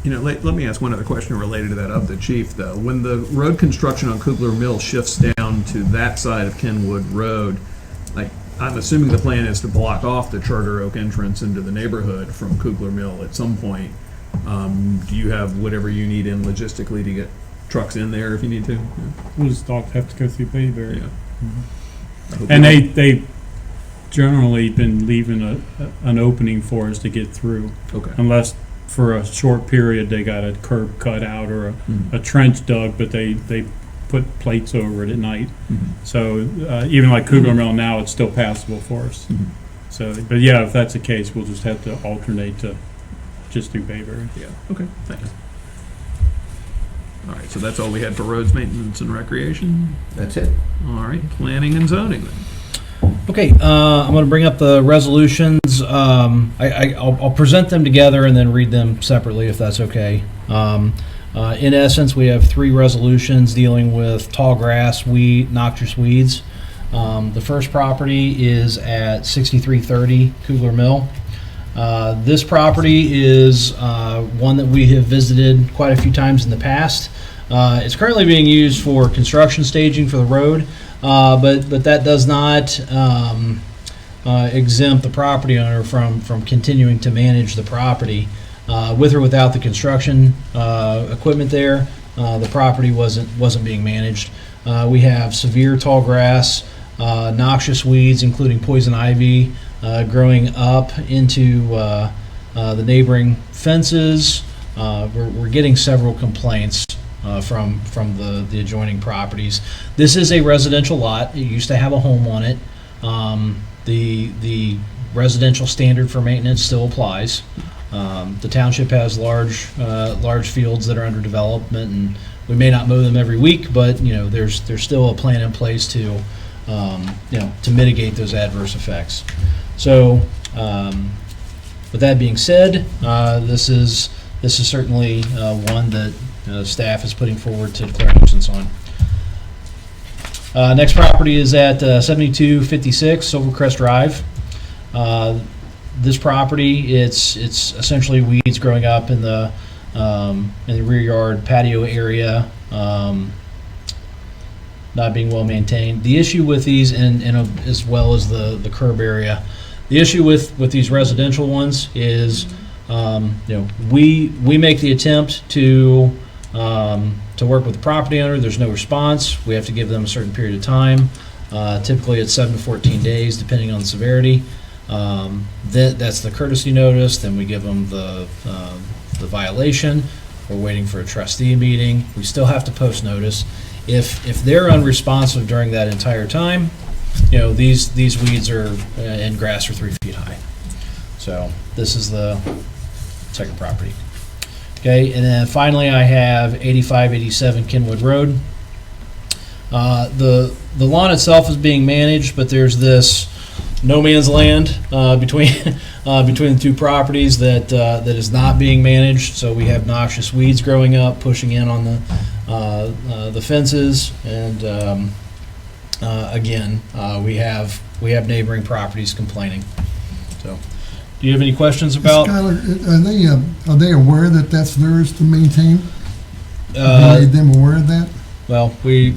You know, let me ask one other question related to that of the chief, though. When the road construction on Kugler Mill shifts down to that side of Kenwood Road, like, I'm assuming the plan is to block off the Charter Oak entrance into the neighborhood from Kugler Mill at some point. Do you have whatever you need in logistically to get trucks in there if you need to? Yeah. We'll just have to go through Bayberry. Yeah. And they generally been leaving an opening for us to get through, Okay. unless for a short period they got a curb cut out or a trench dug, but they put plates over it at night. So even like Kugler Mill now, it's still passable for us. So, but yeah, if that's the case, we'll just have to alternate to just do Bayberry. Yeah, okay, thanks. All right, so that's all we had for roads, maintenance, and recreation? That's it. All right, planning and zoning then. Okay, I'm going to bring up the resolutions. I'll present them together and then read them separately, if that's okay. In essence, we have 3 resolutions dealing with tall grass, noxious weeds. The first property is at 6330 Kugler Mill. This property is one that we have visited quite a few times in the past. It's currently being used for construction staging for the road. But that does not exempt the property owner from continuing to manage the property. With or without the construction equipment there, the property wasn't being managed. We have severe tall grass, noxious weeds, including poison ivy, growing up into the neighboring fences. We're getting several complaints from the adjoining properties. This is a residential lot. It used to have a home on it. The residential standard for maintenance still applies. The township has large fields that are under development, and we may not mow them every week, but there's still a plan in place to to mitigate those adverse effects. So, with that being said, this is certainly one that staff is putting forward to declare nuisance on. Next property is at 7256 Silvercrest Drive. This property, it's essentially weeds growing up in the rear yard patio area, not being well maintained. The issue with these, and as well as the curb area, the issue with these residential ones is, we make the attempt to work with the property owner. There's no response. We have to give them a certain period of time. Typically it's 7 to 14 days, depending on the severity. That's the courtesy notice. Then we give them the violation. We're waiting for a trustee meeting. We still have to post notice. If they're unresponsive during that entire time, these weeds and grass are 3 feet high. So this is the second property. Okay, and then finally I have 8587 Kenwood Road. The lawn itself is being managed, but there's this no man's land between the two properties that is not being managed. So we have noxious weeds growing up, pushing in on the fences, and again we have neighboring properties complaining. So, do you have any questions about? Skylar, are they aware that that's theirs to maintain? Have you made them aware of that? Well, we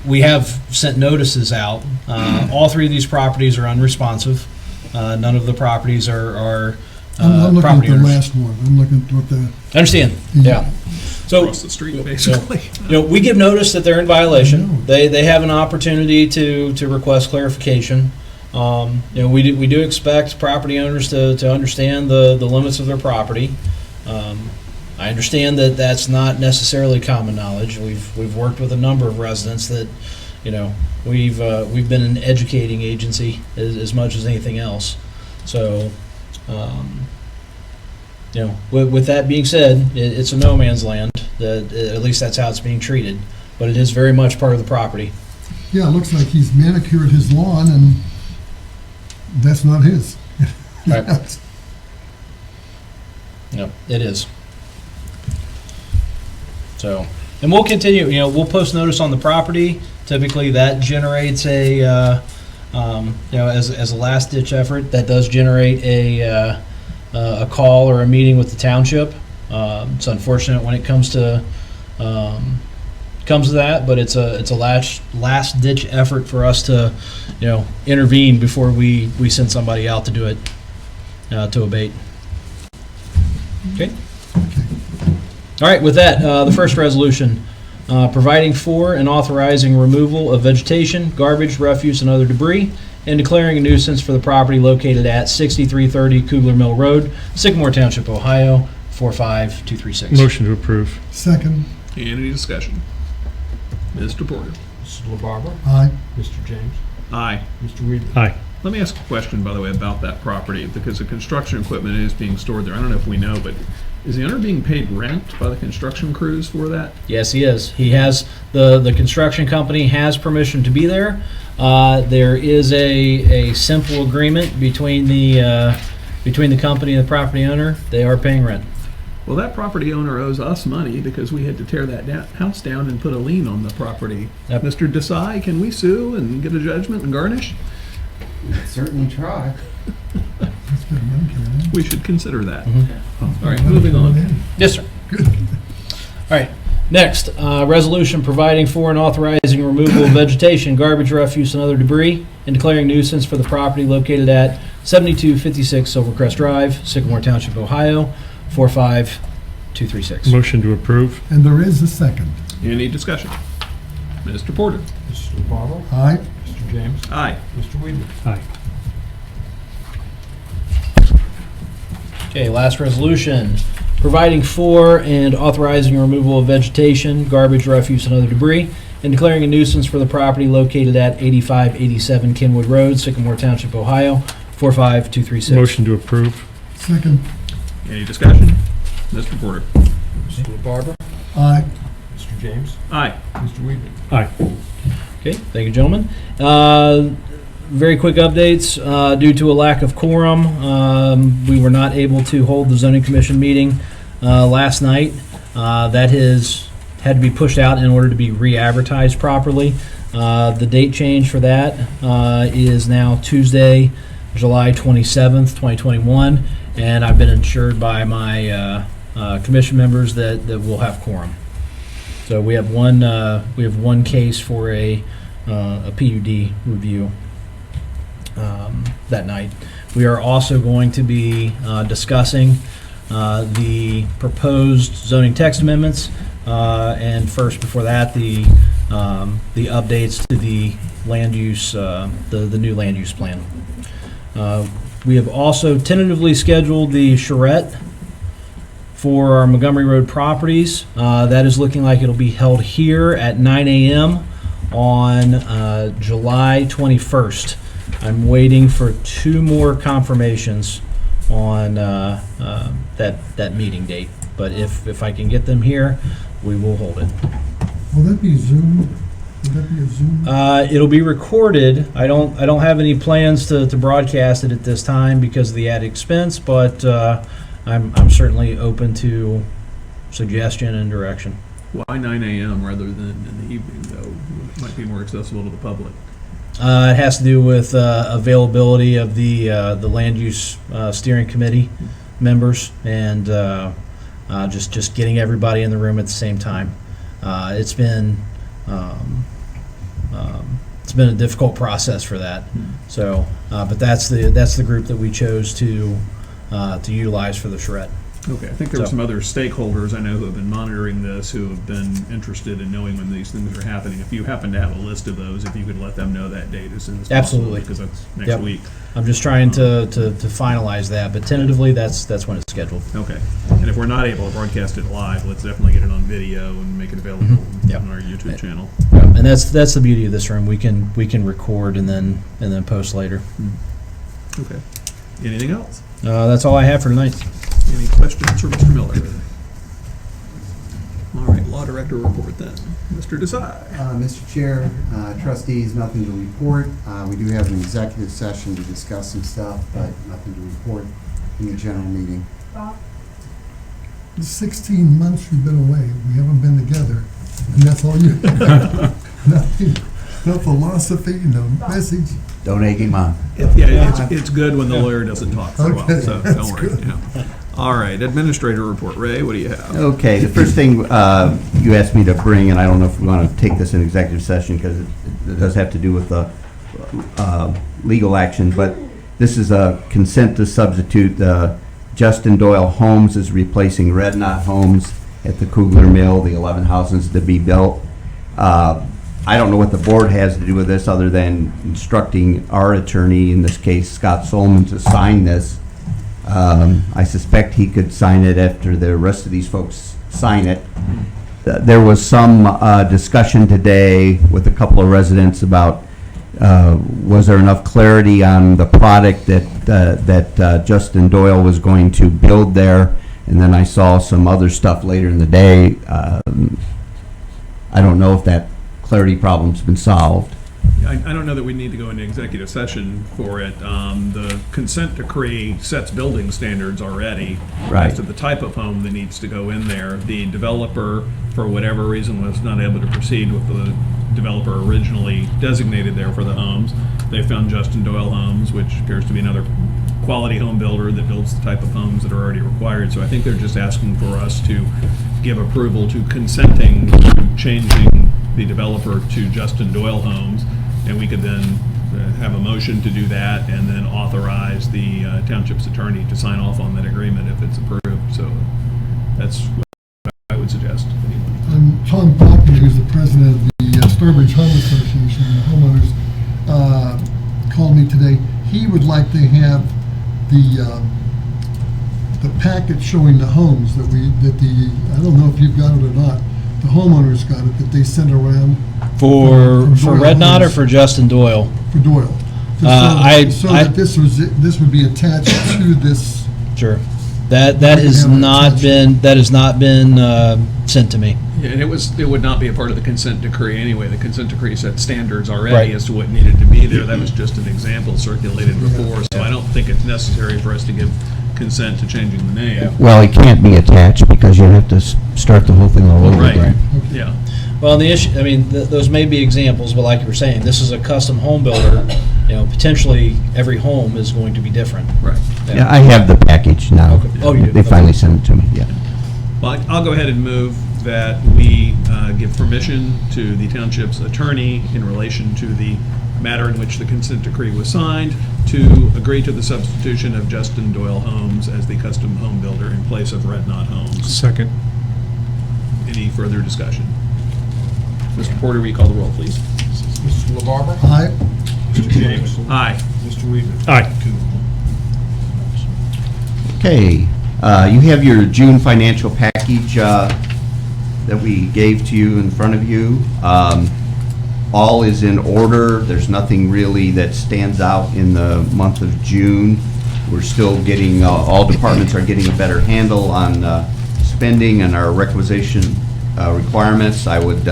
we have sent notices out. All three of these properties are unresponsive. None of the properties are I'm looking at property the owners. last one. I'm looking at what the, I understand, yeah. So, Across the street, basically. we give notice that they're in violation. They have an opportunity to request clarification. We do expect property owners to understand the limits of their property. I understand that that's not necessarily common knowledge. We've worked with a number of residents that, we've been an educating agency as much as anything else. So, with that being said, it's a no man's land. At least that's how it's being treated. But it is very much part of the property. yeah, it looks like he's manicured his lawn, and that's not his. Right. Yep, it is. So, and we'll continue, we'll post notice on the property. Typically, that generates as a last ditch effort, that does generate a call or a meeting with the township. It's unfortunate when it comes to that, but it's a last ditch effort for us to, intervene before we send somebody out to do it, to abate. Okay. All right, with that, the first resolution, providing for and authorizing removal of vegetation, garbage, refuse, and other debris, and declaring a nuisance for the property located at 6330 Kugler Mill Road, Sycamore Township, Ohio, 45236. Motion to approve. Second, Any discussion? Mr. Porter? Mrs. LaBarbera? aye. Mr. James? Aye. Mr. Weedman? Aye. Let me ask a question, by the way, about that property, because the construction equipment is being stored there. I don't know if we know, but is the owner being paid rent by the construction crews for that? Yes, he is. He has, the construction company has permission to be there. There is a simple agreement between the company and the property owner. They are paying rent. Well, that property owner owes us money because we had to tear that house down and put a lien on the property. Yep. Mr. Desai, can we sue and get a judgment and garnish? Certainly try. That's good money, Karen. We should consider that. Mm-hmm. All right, moving on. Yes, sir. Good. All right. Next, resolution providing for and authorizing removal of vegetation, garbage, refuse, and other debris, and declaring nuisance for the property located at 7256 Silvercrest Drive, Sycamore Township, Ohio, 45236. Motion to approve. And there is a second. Any discussion? Mr. Porter? Mrs. LaBarbera? Aye. Mr. James? Aye. Mr. Weedman? Aye. Okay, last resolution, providing for and authorizing removal of vegetation, garbage, refuse, and other debris, and declaring a nuisance for the property located at 8587 Kenwood Road, Sycamore Township, Ohio, 45236. Motion to approve. Second, Any discussion? Mr. Porter? Mrs. LaBarbera? aye. Mr. James? Aye. Mr. Weedman? Aye. Okay, thank you, gentlemen. Very quick updates. Due to a lack of quorum, we were not able to hold the zoning commission meeting last night. That has had to be pushed out in order to be re-advertised properly. The date change for that is now Tuesday, July 27th, 2021, and I've been assured by my commission members that we'll have quorum. So we have one case for a PUD review that night. We are also going to be discussing the proposed zoning text amendments, and first before that, the updates to the land use, the new land use plan. We have also tentatively scheduled the charrette for our Montgomery Road properties. That is looking like it'll be held here at 9 a.m. on July 21st. I'm waiting for 2 more confirmations on that meeting date. But if I can get them here, we will hold it. Will that be Zoom? Will that be a Zoom? It'll be recorded. I don't have any plans to broadcast it at this time because of the added expense, but I'm certainly open to suggestion and direction. Why 9 a.m. rather than in the evening, though? It might be more accessible to the public. It has to do with availability of the land use steering committee members and just getting everybody in the room at the same time. It's been it's been a difficult process for that. So, but that's the group that we chose to utilize for the charrette. Okay, I think there were So- some other stakeholders I know who have been monitoring this, who have been interested in knowing when these things are happening. If you happen to have a list of those, if you could let them know that date as soon as possible. Absolutely. Because that's next Yep. week. I'm just trying to finalize that, but tentatively, that's when it's scheduled. Okay. And if we're not able to broadcast it live, let's definitely get it on video and make it available Yep. on our YouTube channel. And that's the beauty of this room. We can record and then post later. Okay. Anything else? That's all I have for tonight. Any questions for Mr. Miller? All right, Law Director report then. Mr. Desai. Mr. Chair, trustees, nothing to report. We do have an executive session to discuss some stuff, but nothing to report in the general meeting. The 16 months you've been away, we haven't been together, and that's all you, nothing, no philosophy, no message. Don't egg him on. Yeah, it's good when the lawyer doesn't talk for a while, Okay, so that's don't worry. good. Yeah. All right, Administrator report. Ray, what do you have? Okay, the first thing you asked me to bring, and I don't know if we want to take this in executive session because it does have to do with the legal action, but this is a consent to substitute. Justin Doyle Homes is replacing Red Knot Homes at the Kugler Mill, the 11 houses to be built. I don't know what the board has to do with this other than instructing our attorney, in this case Scott Solomon, to sign this. I suspect he could sign it after the rest of these folks sign it. There was some discussion today with a couple of residents about was there enough clarity on the product that Justin Doyle was going to build there, and then I saw some other stuff later in the day. I don't know if that clarity problem's been solved. I don't know that we need to go into executive session for it. The consent decree sets building standards already. Right. As to the type of home that needs to go in there. The developer, for whatever reason, was not able to proceed with the developer originally designated there for the homes. They found Justin Doyle Homes, which appears to be another quality home builder that builds the type of homes that are already required. So I think they're just asking for us to give approval to consenting to changing the developer to Justin Doyle Homes, and we could then have a motion to do that and then authorize the township's attorney to sign off on that agreement if it's approved. So that's what I would suggest. Tom Bachman, who's the president of the Sturbridge Home Association, and the homeowners called me today. He would like to have the packet showing the homes that I don't know if you've got it or not, the homeowners got it, that they sent around. For Doyle Red Knot or Homes. for Justin Doyle? For Doyle. So that this would be attached to this. Sure. That has not been sent to me. Yeah, and it would not be a part of the consent decree anyway. The consent decree set standards already Right. as to what needed to be there. That was just an example circulated before, so I don't think it's necessary for us to give consent to changing the name. Well, it can't be attached because you have to start the whole thing all over Right, again. yeah. Well, the issue, I mean, those may be examples, but like you were saying, this is a custom home builder. Potentially every home is going to be different. Right. Yeah, I have the package now. Okay. Oh, you do? They finally sent it to me, yeah. Well, I'll go ahead and move that we give permission to the township's attorney in relation to the matter in which the consent decree was signed to agree to the substitution of Justin Doyle Homes as the custom home builder in place of Red Knot Homes. Second. Any further discussion? Mr. Porter, will you call the roll, please? Mr. LaBarber? Aye. Mr. James? Aye. Mr. Weaver? Aye. Okay, you have your June financial package that we gave to you in front of you. All is in order. There's nothing really that stands out in the month of June. We're still getting, all departments are getting a better handle on spending and our requisition requirements. I would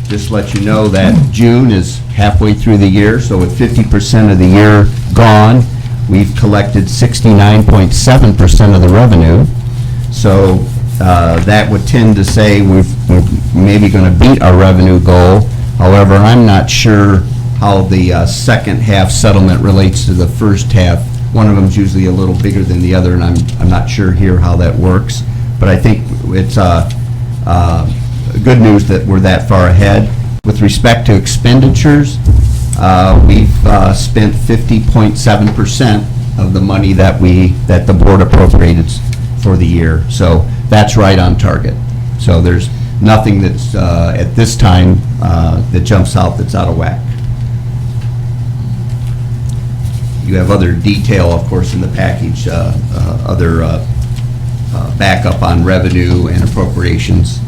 just let you know that June is halfway through the year, so with 50% of the year gone, we've collected 69.7% of the revenue. So that would tend to say we're maybe going to beat our revenue goal. However, I'm not sure how the second half settlement relates to the first half. One of them is usually a little bigger than the other, and I'm not sure here how that works. But I think it's good news that we're that far ahead. With respect to expenditures, We've spent 50.7% of the money that the board appropriated for the year. So that's right on target. So there's nothing that's, at this time, that jumps out that's out of whack. You have other detail, of course, in the package, other backup on revenue and appropriations.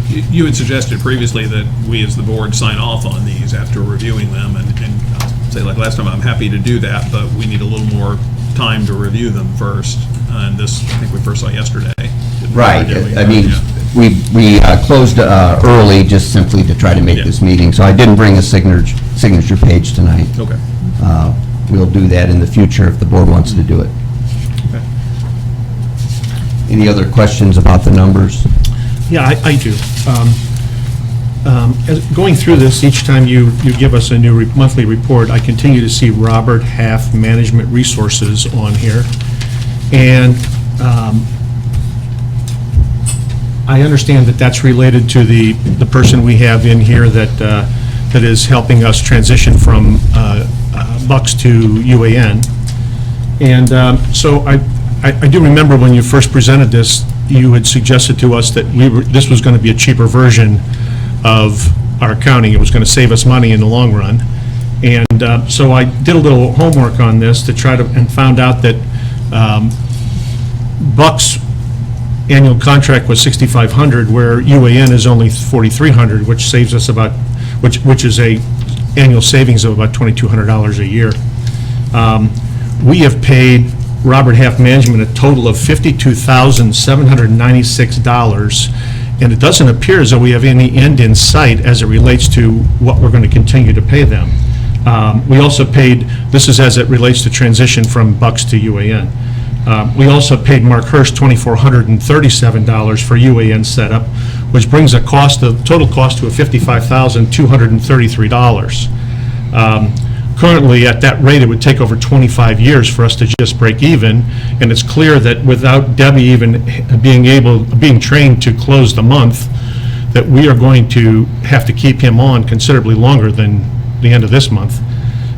You had suggested previously that we as the board sign off on these after reviewing them, and I'll say like last time, I'm happy to do that, but we need a little more time to review them first, and this, I think we first saw yesterday. Right, I mean, we closed early just simply to try to make this meeting, so I didn't bring a signature page tonight. Okay. We'll do that in the future if the board wants to do it. Okay. Any other questions about the numbers? Yeah, I do. Going through this, each time you give us a new monthly report, I continue to see Robert Half Management Resources on here. And I understand that that's related to the person we have in here that is helping us transition from Bucks to UAN. And so I do remember when you first presented this, you had suggested to us that this was going to be a cheaper version of our accounting. It was going to save us money in the long run. And so I did a little homework on this to try to, and found out that Bucks' annual contract was $6,500, where UAN is only $4,300, which saves us about, which is a annual savings of about $2,200 a year. We have paid Robert Half Management a total of $52,796, and it doesn't appear as though we have any end in sight as it relates to what we're going to continue to pay them. We also paid, this is as it relates to transition from Bucks to UAN. We also paid Mark Hurst $2,437 for UAN setup, which brings total cost to $55,233. Currently, at that rate, it would take over 25 years for us to just break even, and it's clear that without Debbie even being trained to close the month, that we are going to have to keep him on considerably longer than the end of this month.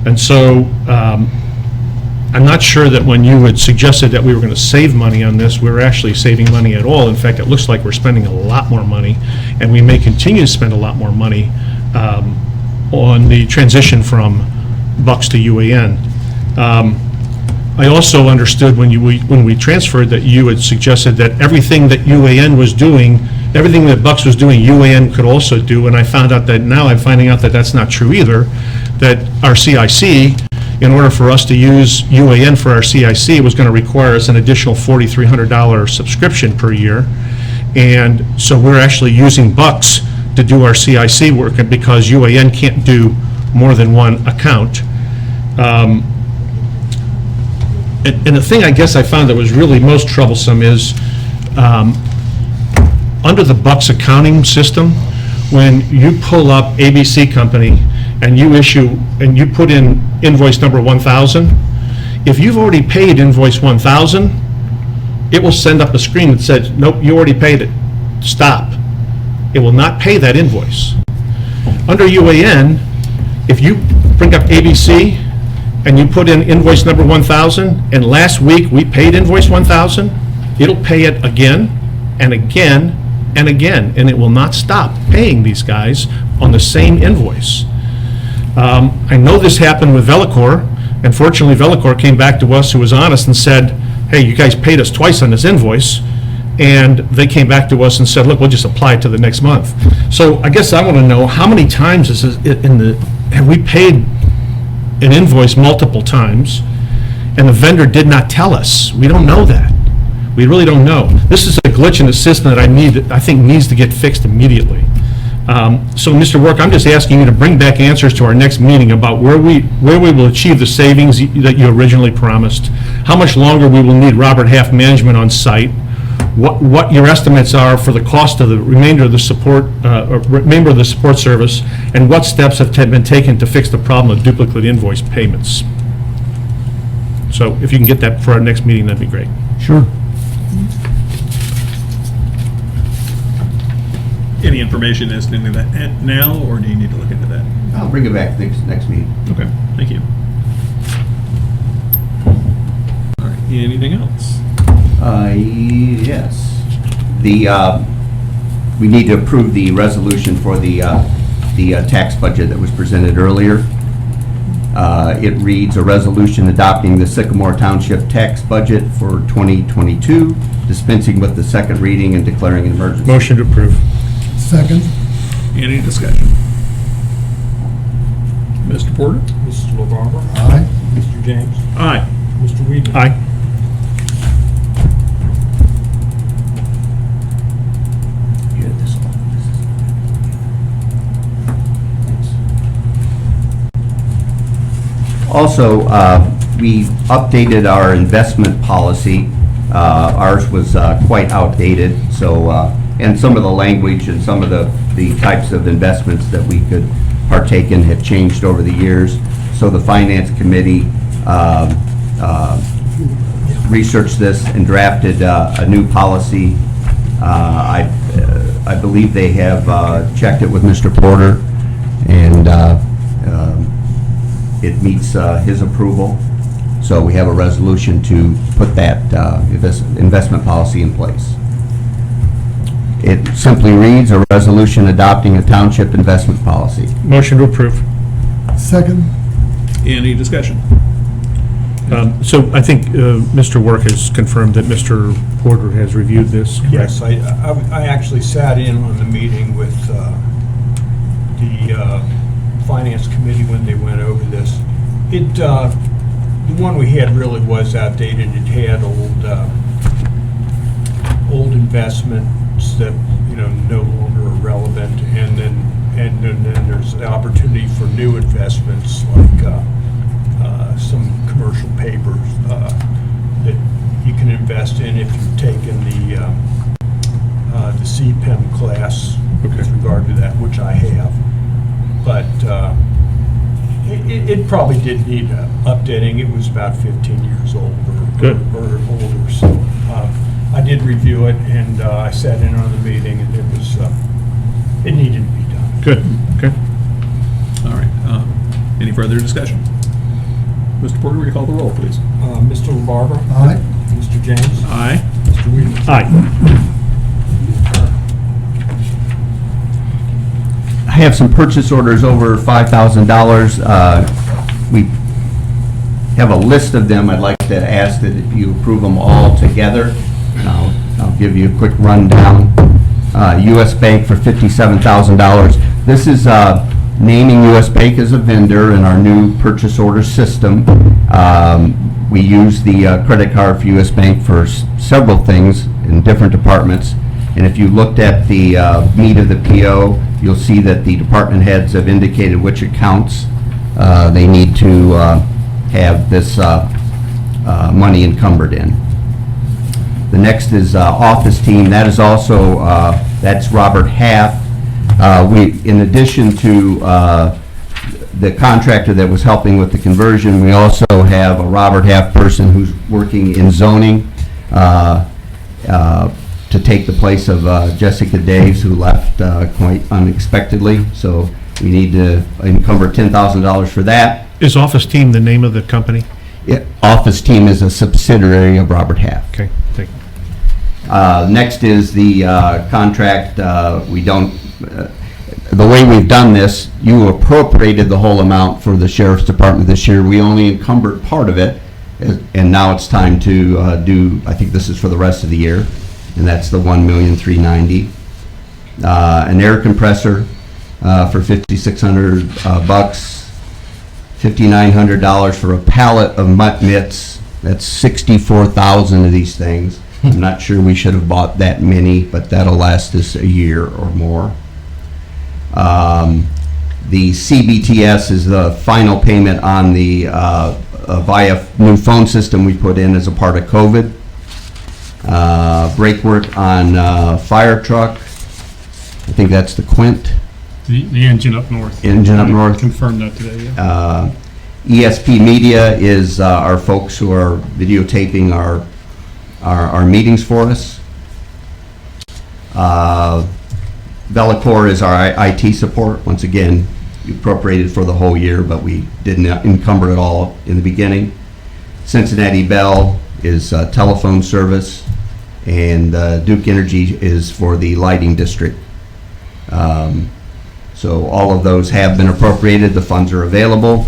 And so I'm not sure that when you had suggested that we were going to save money on this, we were actually saving money at all. In fact, it looks like we're spending a lot more money, and we may continue to spend a lot more money on the transition from Bucks to UAN. I also understood when we transferred that you had suggested that everything that UAN was doing, everything that Bucks was doing, UAN could also do, and I found out that now I'm finding out that that's not true either, that our CIC, in order for us to use UAN for our CIC, was going to require us an additional $4,300 subscription per year, and so we're actually using Bucks to do our CIC work, and because UAN can't do more than one account. And the thing I guess I found that was really most troublesome is under the Bucks accounting system, when you pull up ABC Company and you put in invoice number 1000, if you've already paid invoice 1000, it will send up a screen that says, nope, you already paid it, stop. It will not pay that invoice. Under UAN, if you bring up ABC and you put in invoice number 1000, and last week we paid invoice 1000, it'll pay it again and again and again, and it will not stop paying these guys on the same invoice. I know this happened with Velicor, and fortunately Velicor came back to us, who was honest, and said, hey, you guys paid us twice on this invoice, and they came back to us and said, look, we'll just apply it to the next month. So I guess I want to know, how many times have we paid an invoice multiple times, and the vendor did not tell us? We don't know that. We really don't know. This is a glitch in the system that I think needs to get fixed immediately. So, Mr. Work, I'm just asking you to bring back answers to our next meeting about where we will achieve the savings that you originally promised, how much longer we will need Robert Half Management on site, what your estimates are for the cost of the remainder of the support service, and what steps have been taken to fix the problem of duplicate invoice payments. So if you can get that for our next meeting, that'd be great. Sure. Any information as to that now, or do you need to look into that? I'll bring it back next meeting. Okay, thank you. All right, anything else? Yes. We need to approve the resolution for the tax budget that was presented earlier. It reads, a resolution adopting the Sycamore Township tax budget for 2022, dispensing with the second reading and declaring an emergency. Motion to approve. Second. Any discussion? Mr. Porter? Mrs. LaBarber? Aye. Mr. James? Aye. Mr. Weedman? Aye. Here, this one. Thanks. Also, we updated our investment policy. Ours was quite outdated, so, and some of the language and some of the types of investments that we could partake in have changed over the years. So the Finance Committee researched this and drafted a new policy. I believe they have checked it with Mr. Porter, and it meets his approval. So we have a resolution to put that investment policy in place. It simply reads, a resolution adopting a township investment policy. Motion to approve. Second. Any discussion? So I think Mr. Work has confirmed that Mr. Porter has reviewed this, correct? Yes, I actually sat in on the meeting with the Finance Committee when they went over this. The one we had really was outdated. It had old investments that, no longer are relevant, and then there's the opportunity for new investments like some commercial papers that you can invest in if you've taken the CPEM class with regard to that, which I have. But it probably did need updating. It was about 15 years old or older. So I did review it, and I sat in on the meeting, and it needed to be done. Good, okay. All right, any further discussion? Mr. Porter, will you call the roll, please? Mr. LaBarber? Aye. Mr. James? Aye. Mr. Weedman? Aye. I have some purchase orders over $5,000. We have a list of them. I'd like to ask that you approve them all together. I'll give you a quick rundown. U.S. Bank for $57,000. This is naming U.S. Bank as a vendor in our new purchase order system. We use the credit card for U.S. Bank for several things in different departments. And if you looked at the meat of the PO, you'll see that the department heads have indicated which accounts they need to have this money encumbered in. The next is office team. That is also, that's Robert Half. In addition to the contractor that was helping with the conversion, we also have a Robert Half person who's working in zoning to take the place of Jessica Daves, who left quite unexpectedly. So we need to encumber $10,000 for that. Is Office Team the name of the company? Office team is a subsidiary of Robert Half. Okay, thank you. Next is the contract. The way we've done this, you appropriated the whole amount for the Sheriff's Department this year. We only encumbered part of it, and now it's time to I think this is for the rest of the year, and that's the $1,390,000. An air compressor for $5,600, $5,900 for a pallet of mutt mitts. That's 64,000 of these things. I'm not sure we should have bought that many, but that'll last us a year or more. The CBTS is the final payment on the via new phone system we put in as a part of COVID. Brake work on fire truck. I think that's the Quint. The engine up north. Engine up north. Confirmed that today, yeah. ESP Media is our folks who are videotaping our meetings for us. Bellicor is our IT support. Once again, appropriated for the whole year, but we didn't encumber it all in the beginning. Cincinnati Bell is telephone service, and Duke Energy is for the lighting district. So all of those have been appropriated, the funds are available,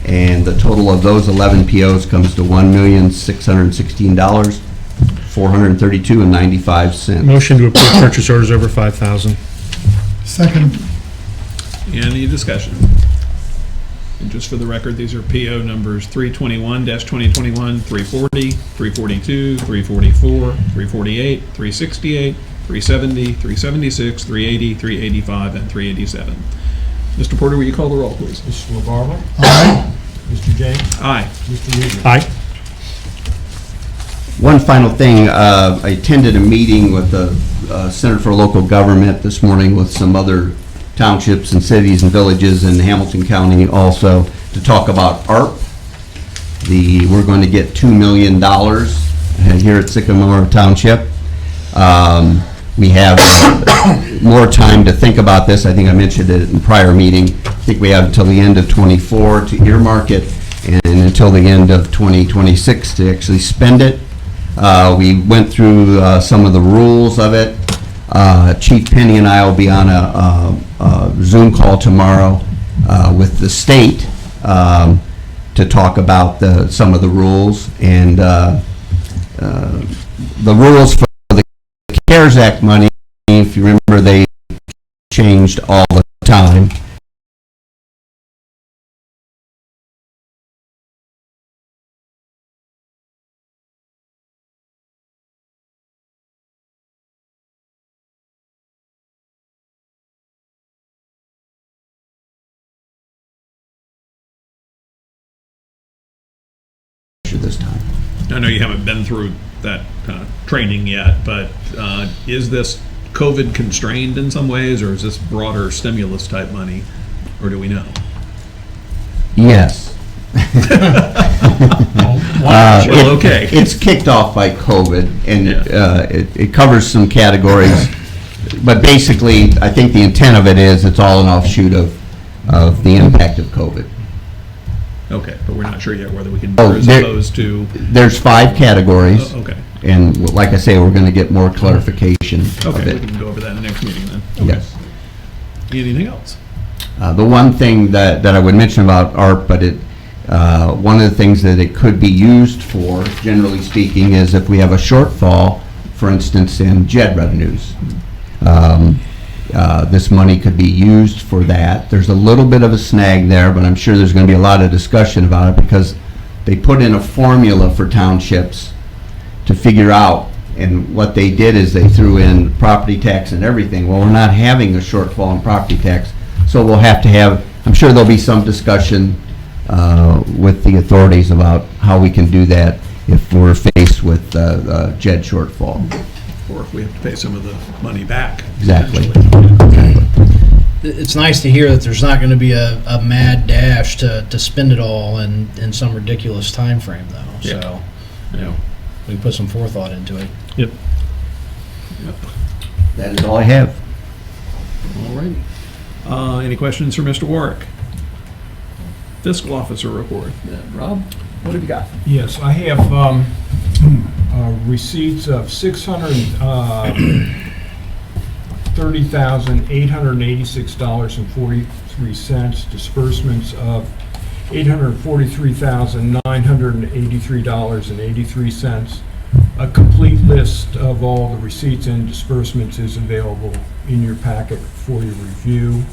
and the total of those 11 POs comes to $1,616, $432.95. Motion to approve purchase orders over 5,000. Second. Any discussion? And just for the record, these are PO numbers 321-2021, 340, 342, 344, 348, 368, 370, 376, 380, 385, and 387. Mr. Porter, will you call the roll, please? Mr. LaBarber? Aye. Mr. James? Aye. Mr. Weaver? Aye. One final thing, I attended a meeting with the Center for Local Government this morning with some other townships and cities and villages in Hamilton County also to talk about ARP. We're going to get $2 million here at Sycamore Township. We have more time to think about this. I think I mentioned it in prior meeting. I think we have until the end of '24 to earmark it and until the end of 2026 to actually spend it. We went through some of the rules of it. Chief Penny and I will be on a Zoom call tomorrow with the state to talk about some of the rules and the rules for the CARES Act money. If you remember, they changed all the time. This time. I know you haven't been through that training yet, but is this COVID constrained in some ways, or is this broader stimulus type money, or do we know? Yes. Well, okay. It's kicked off by COVID, and it covers some categories. But basically, I think the intent of it is it's all an offshoot of the impact of COVID. Okay, but we're not sure yet whether we can, Oh, as opposed to, There's 5 categories, okay. and like I say, we're going to get more clarification of Okay, we it. can go over that in the next meeting then. Okay. Yes. Anything else? The one thing that I would mention about ARP, but one of the things that it could be used for, generally speaking, is if we have a shortfall, for instance, in JED revenues. This money could be used for that. There's a little bit of a snag there, but I'm sure there's going to be a lot of discussion about it because they put in a formula for townships to figure out, and what they did is they threw in property tax and everything. Well, we're not having a shortfall in property tax, so we'll have to have, I'm sure there'll be some discussion with the authorities about how we can do that if we're faced with JED shortfall. Or if we have to pay some of the money back. Exactly. It's nice to hear that there's not going to be a mad dash to spend it all in some ridiculous time frame, though. Yeah. So, we put some forethought into it. Yep. That is all I have. All righty. Any questions for Mr. Warwick? Fiscal officer report. Rob, what have you got? Yes, I have receipts of $630,886.43, disbursements of $843,983.83. A complete list of all the receipts and disbursements is available in your packet for your review.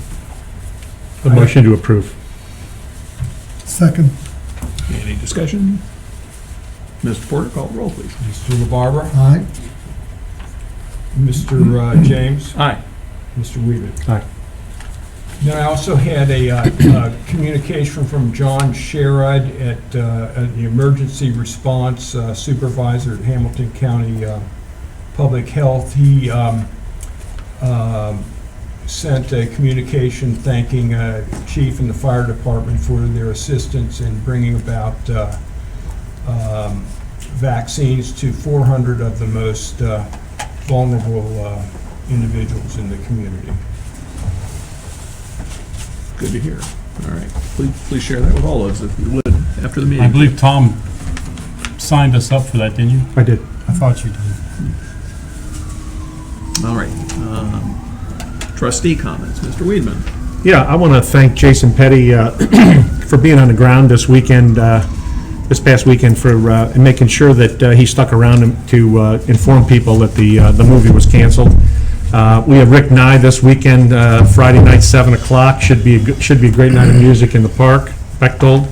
A motion to approve. Second. Any discussion? Mr. Porter, call the roll, please. Mr. LaBarber, Aye. Mr. James, Aye. Mr. Weaver. Aye. Then I also had a communication from John Sherrod at the Emergency Response Supervisor at Hamilton County Public Health. He sent a communication thanking Chief and the Fire Department for their assistance in bringing about vaccines to 400 of the most vulnerable individuals in the community. Good to hear. All right. Please share that with all of us if you would after the meeting. I believe Tom signed us up for that, didn't you? I did. I thought you did. All right. Trustee comments. Mr. Weedman. Yeah, I want to thank Jason Petty for being on the ground this weekend, this past weekend, for making sure that he stuck around to inform people that the movie was canceled. We have Rick Nye this weekend, Friday night, 7 o'clock. Should be a great night of music in the park, Bechtold.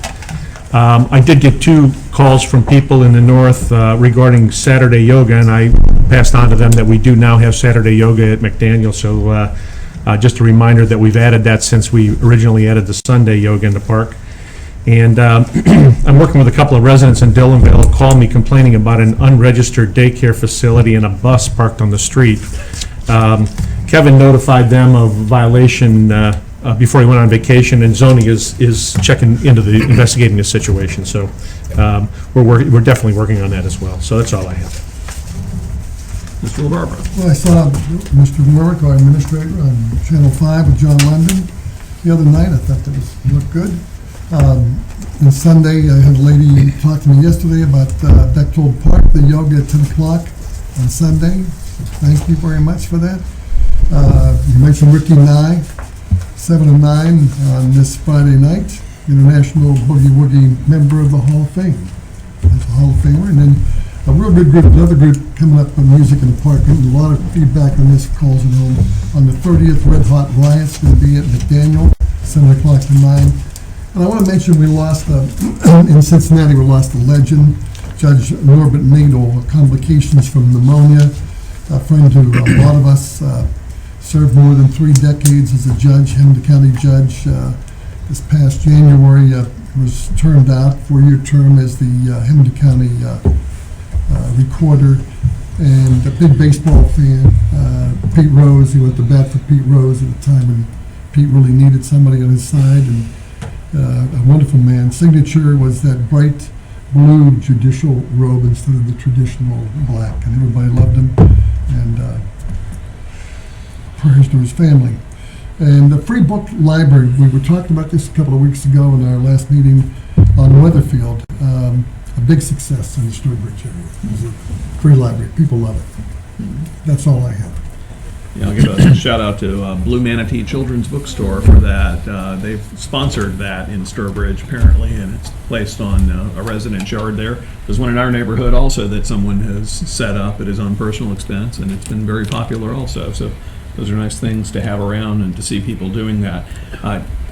I did get 2 calls from people in the north regarding Saturday yoga, and I passed on to them that we do now have Saturday yoga at McDaniel, so just a reminder that we've added that since we originally added the Sunday yoga in the park. And I'm working with a couple of residents in Dillonville who called me complaining about an unregistered daycare facility and a bus parked on the street. Kevin notified them of violation before he went on vacation, and zoning is checking into investigating the situation. So we're definitely working on that as well. So that's all I have. Mr. LaBarbera. Well, I saw Mr. Warwick, our administrator, on Channel 5 with John London the other night. I thought that looked good. And Sunday, I had a lady talk to me yesterday about Bechtold Park, the yoga at 10 o'clock on Sunday. Thank you very much for that. You mentioned Ricky Nye, 7 and 9 on this Friday night, International Boogie Woogie member of the Hall of Fame. That's a Hall of Famer. And then a real good group, another group coming up with music in the park. Getting a lot of feedback on this, calls at home. On the 30th, Red Hot Riot's going to be at McDaniel, 7 o'clock to 9. And I want to mention we lost, in Cincinnati, we lost a legend, Judge Norbert Nadel, complications from pneumonia, a friend to a lot of us, served more than 3 decades as a judge, Hamilton County judge. This past January, was termed out, 4-year term as the Hamilton County recorder, and a big baseball fan. Pete Rose, he went to bat for Pete Rose at the time when Pete really needed somebody on his side, and a wonderful man. Signature was that bright blue judicial robe instead of the traditional black, and everybody loved him, and prayers to his family. And the free book library, we were talking about this a couple of weeks ago in our last meeting on Weatherfield. A big success in the Sturbridge area. It's a free library. People love it. That's all I have. Yeah, I'll give a shout out to Blue Manatee Children's Bookstore for that. They've sponsored that in Sturbridge apparently, and it's placed on a residence yard there. There's one in our neighborhood also that someone has set up at his own personal expense, and it's been very popular also. So those are nice things to have around and to see people doing that.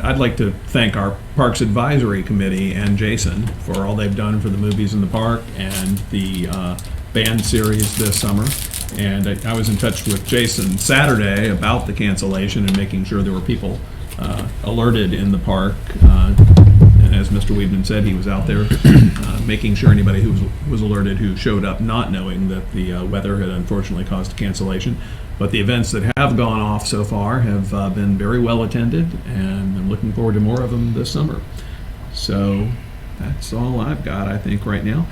I'd like to thank our Parks Advisory Committee and Jason for all they've done for the movies in the park and the band series this summer. And I was in touch with Jason Saturday about the cancellation and making sure there were people alerted in the park. And as Mr. Weedman said, he was out there making sure anybody who was alerted who showed up not knowing that the weather had unfortunately caused a cancellation. But the events that have gone off so far have been very well attended, and I'm looking forward to more of them this summer. So that's all I've got, I think, right now.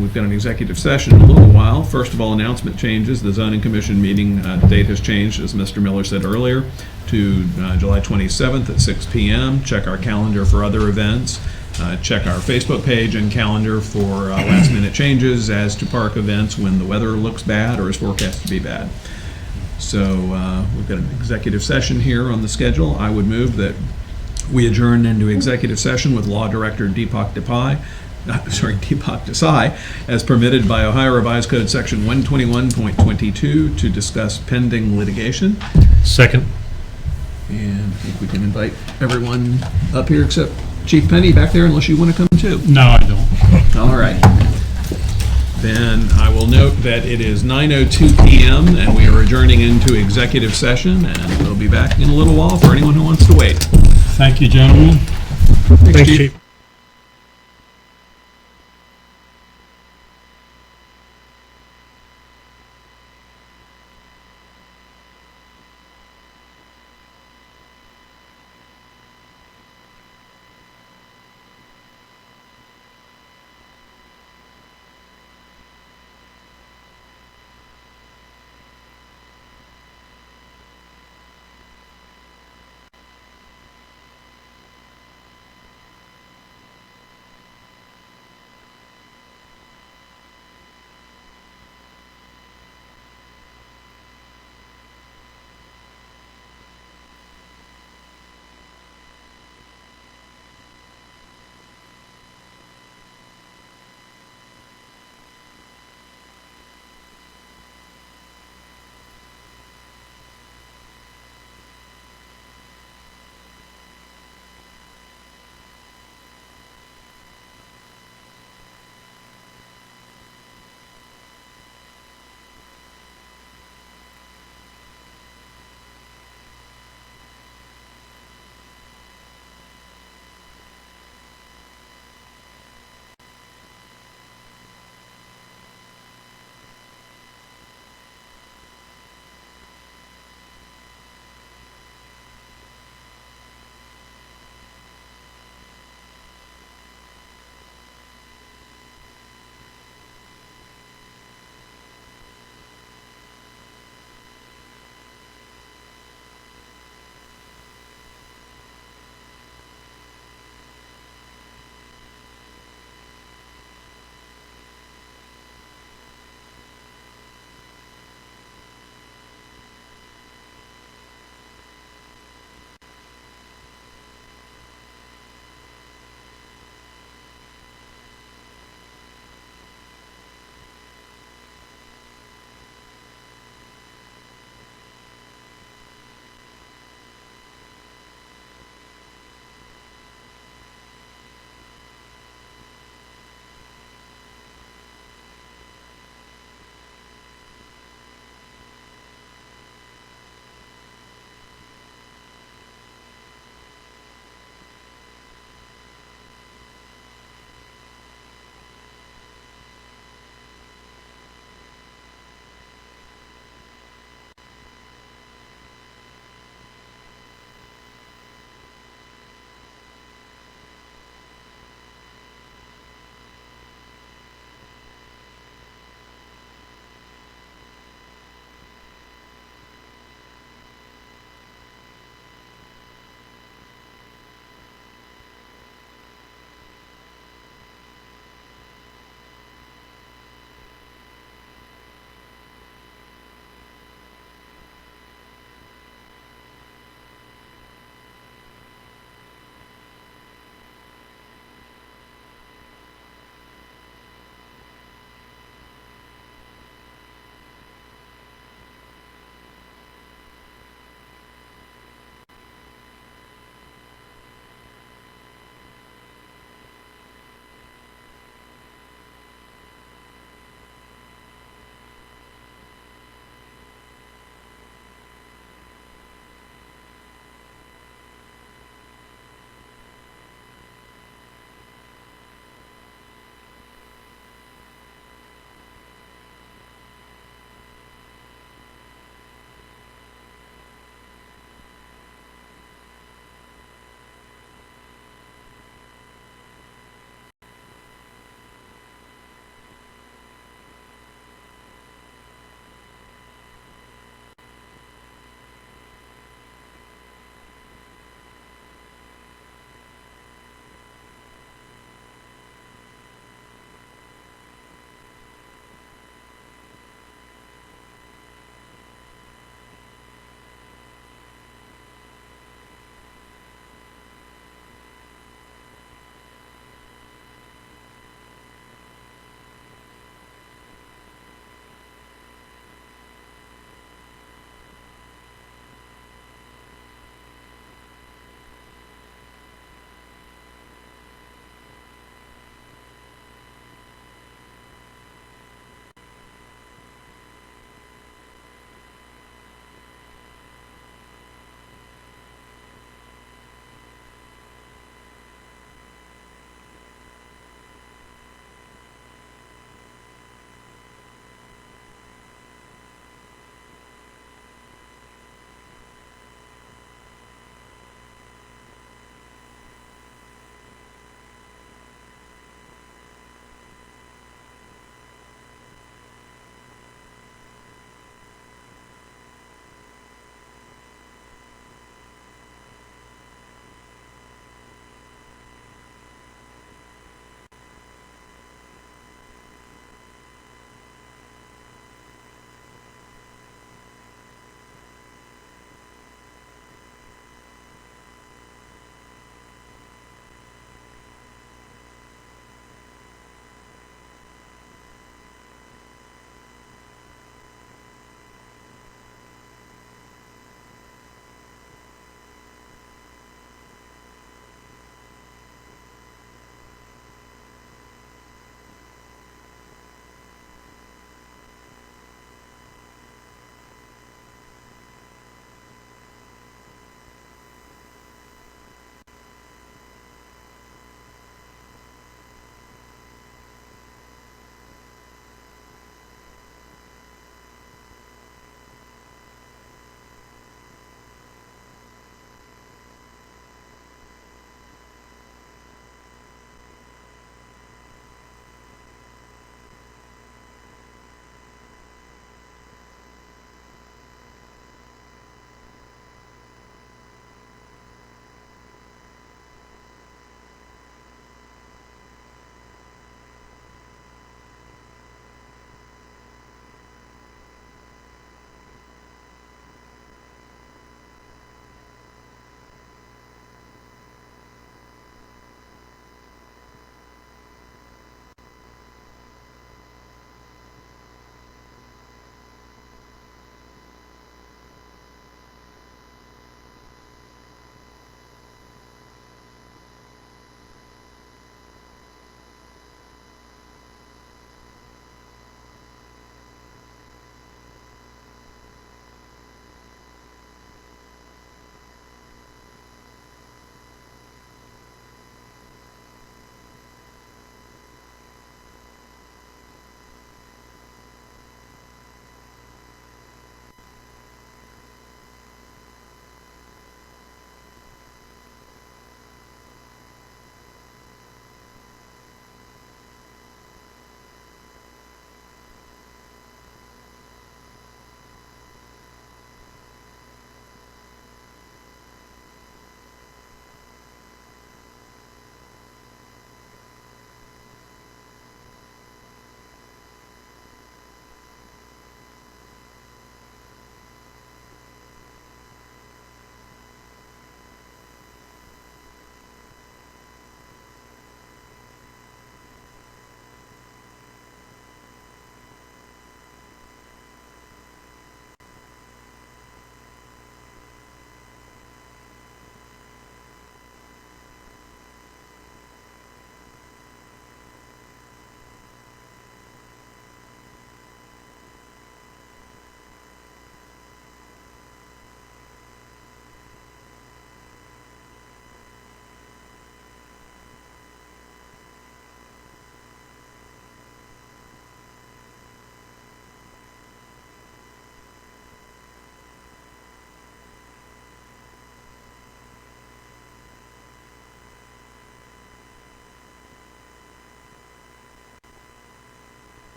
We've got an executive session in a little while. First of all, announcement changes. The zoning commission meeting date has changed, as Mr. Miller said earlier, to July 27th at 6 p.m. Check our calendar for other events. Check our Facebook page and calendar for last minute changes as to park events when the weather looks bad or is forecast to be bad. So we've got an executive session here on the schedule. I would move that we adjourn into executive session with Law Director Deepak Desai, as permitted by Ohio Revised Code Section 121.22 to discuss pending litigation. Second. And I think we can invite everyone up here except Chief Penny back there, unless you want to come too. No, I don't. All right. Then I will note that it is 9:02 p.m. and we are adjourning into executive session, and we'll be back in a little while for anyone who wants to wait. Thank you, gentlemen. Thanks, Chief.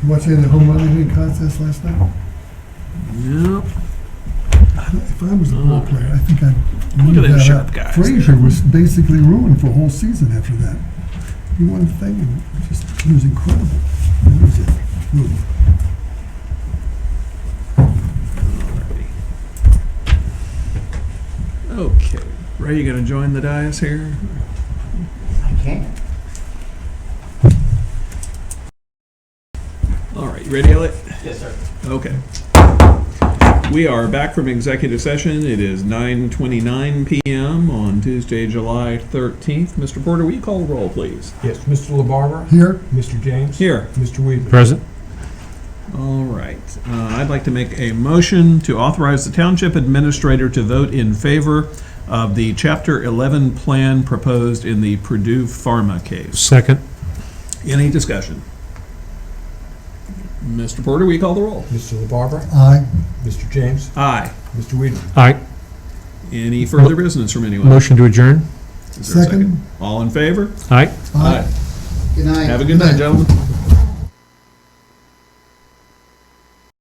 Watching the home run hitting contest last night? Yep. If I was a ball player, I think I'd Look leave at them that sharp up. guys. Frazier was basically ruined for a whole season after that. He won the thing and he was incredible. What was it? Ooh. Okay. Ray, you gonna join the dais here? I can't. All right, you ready, Elliot? Yes, sir. Okay. We are back from executive session. It is 9:29 PM on Tuesday, July 13th. Mr. Porter, will you call the roll, please? Yes, Mr. LaBarber, Here, Mr. James. Here. Mr. Weaver. Present? All right. I'd like to make a motion to authorize the township administrator to vote in favor of the Chapter 11 plan proposed in the Purdue Pharma case. Second? Any discussion? Mr. Porter, will you call the roll? Mr. LaBarber, aye. Mr. James, Aye. Mr. Weaver. Aye. Any further business from anyone? Motion to adjourn? Is there a Second. All in favor? Aye. Aye. Good night. Have a good night, gentlemen.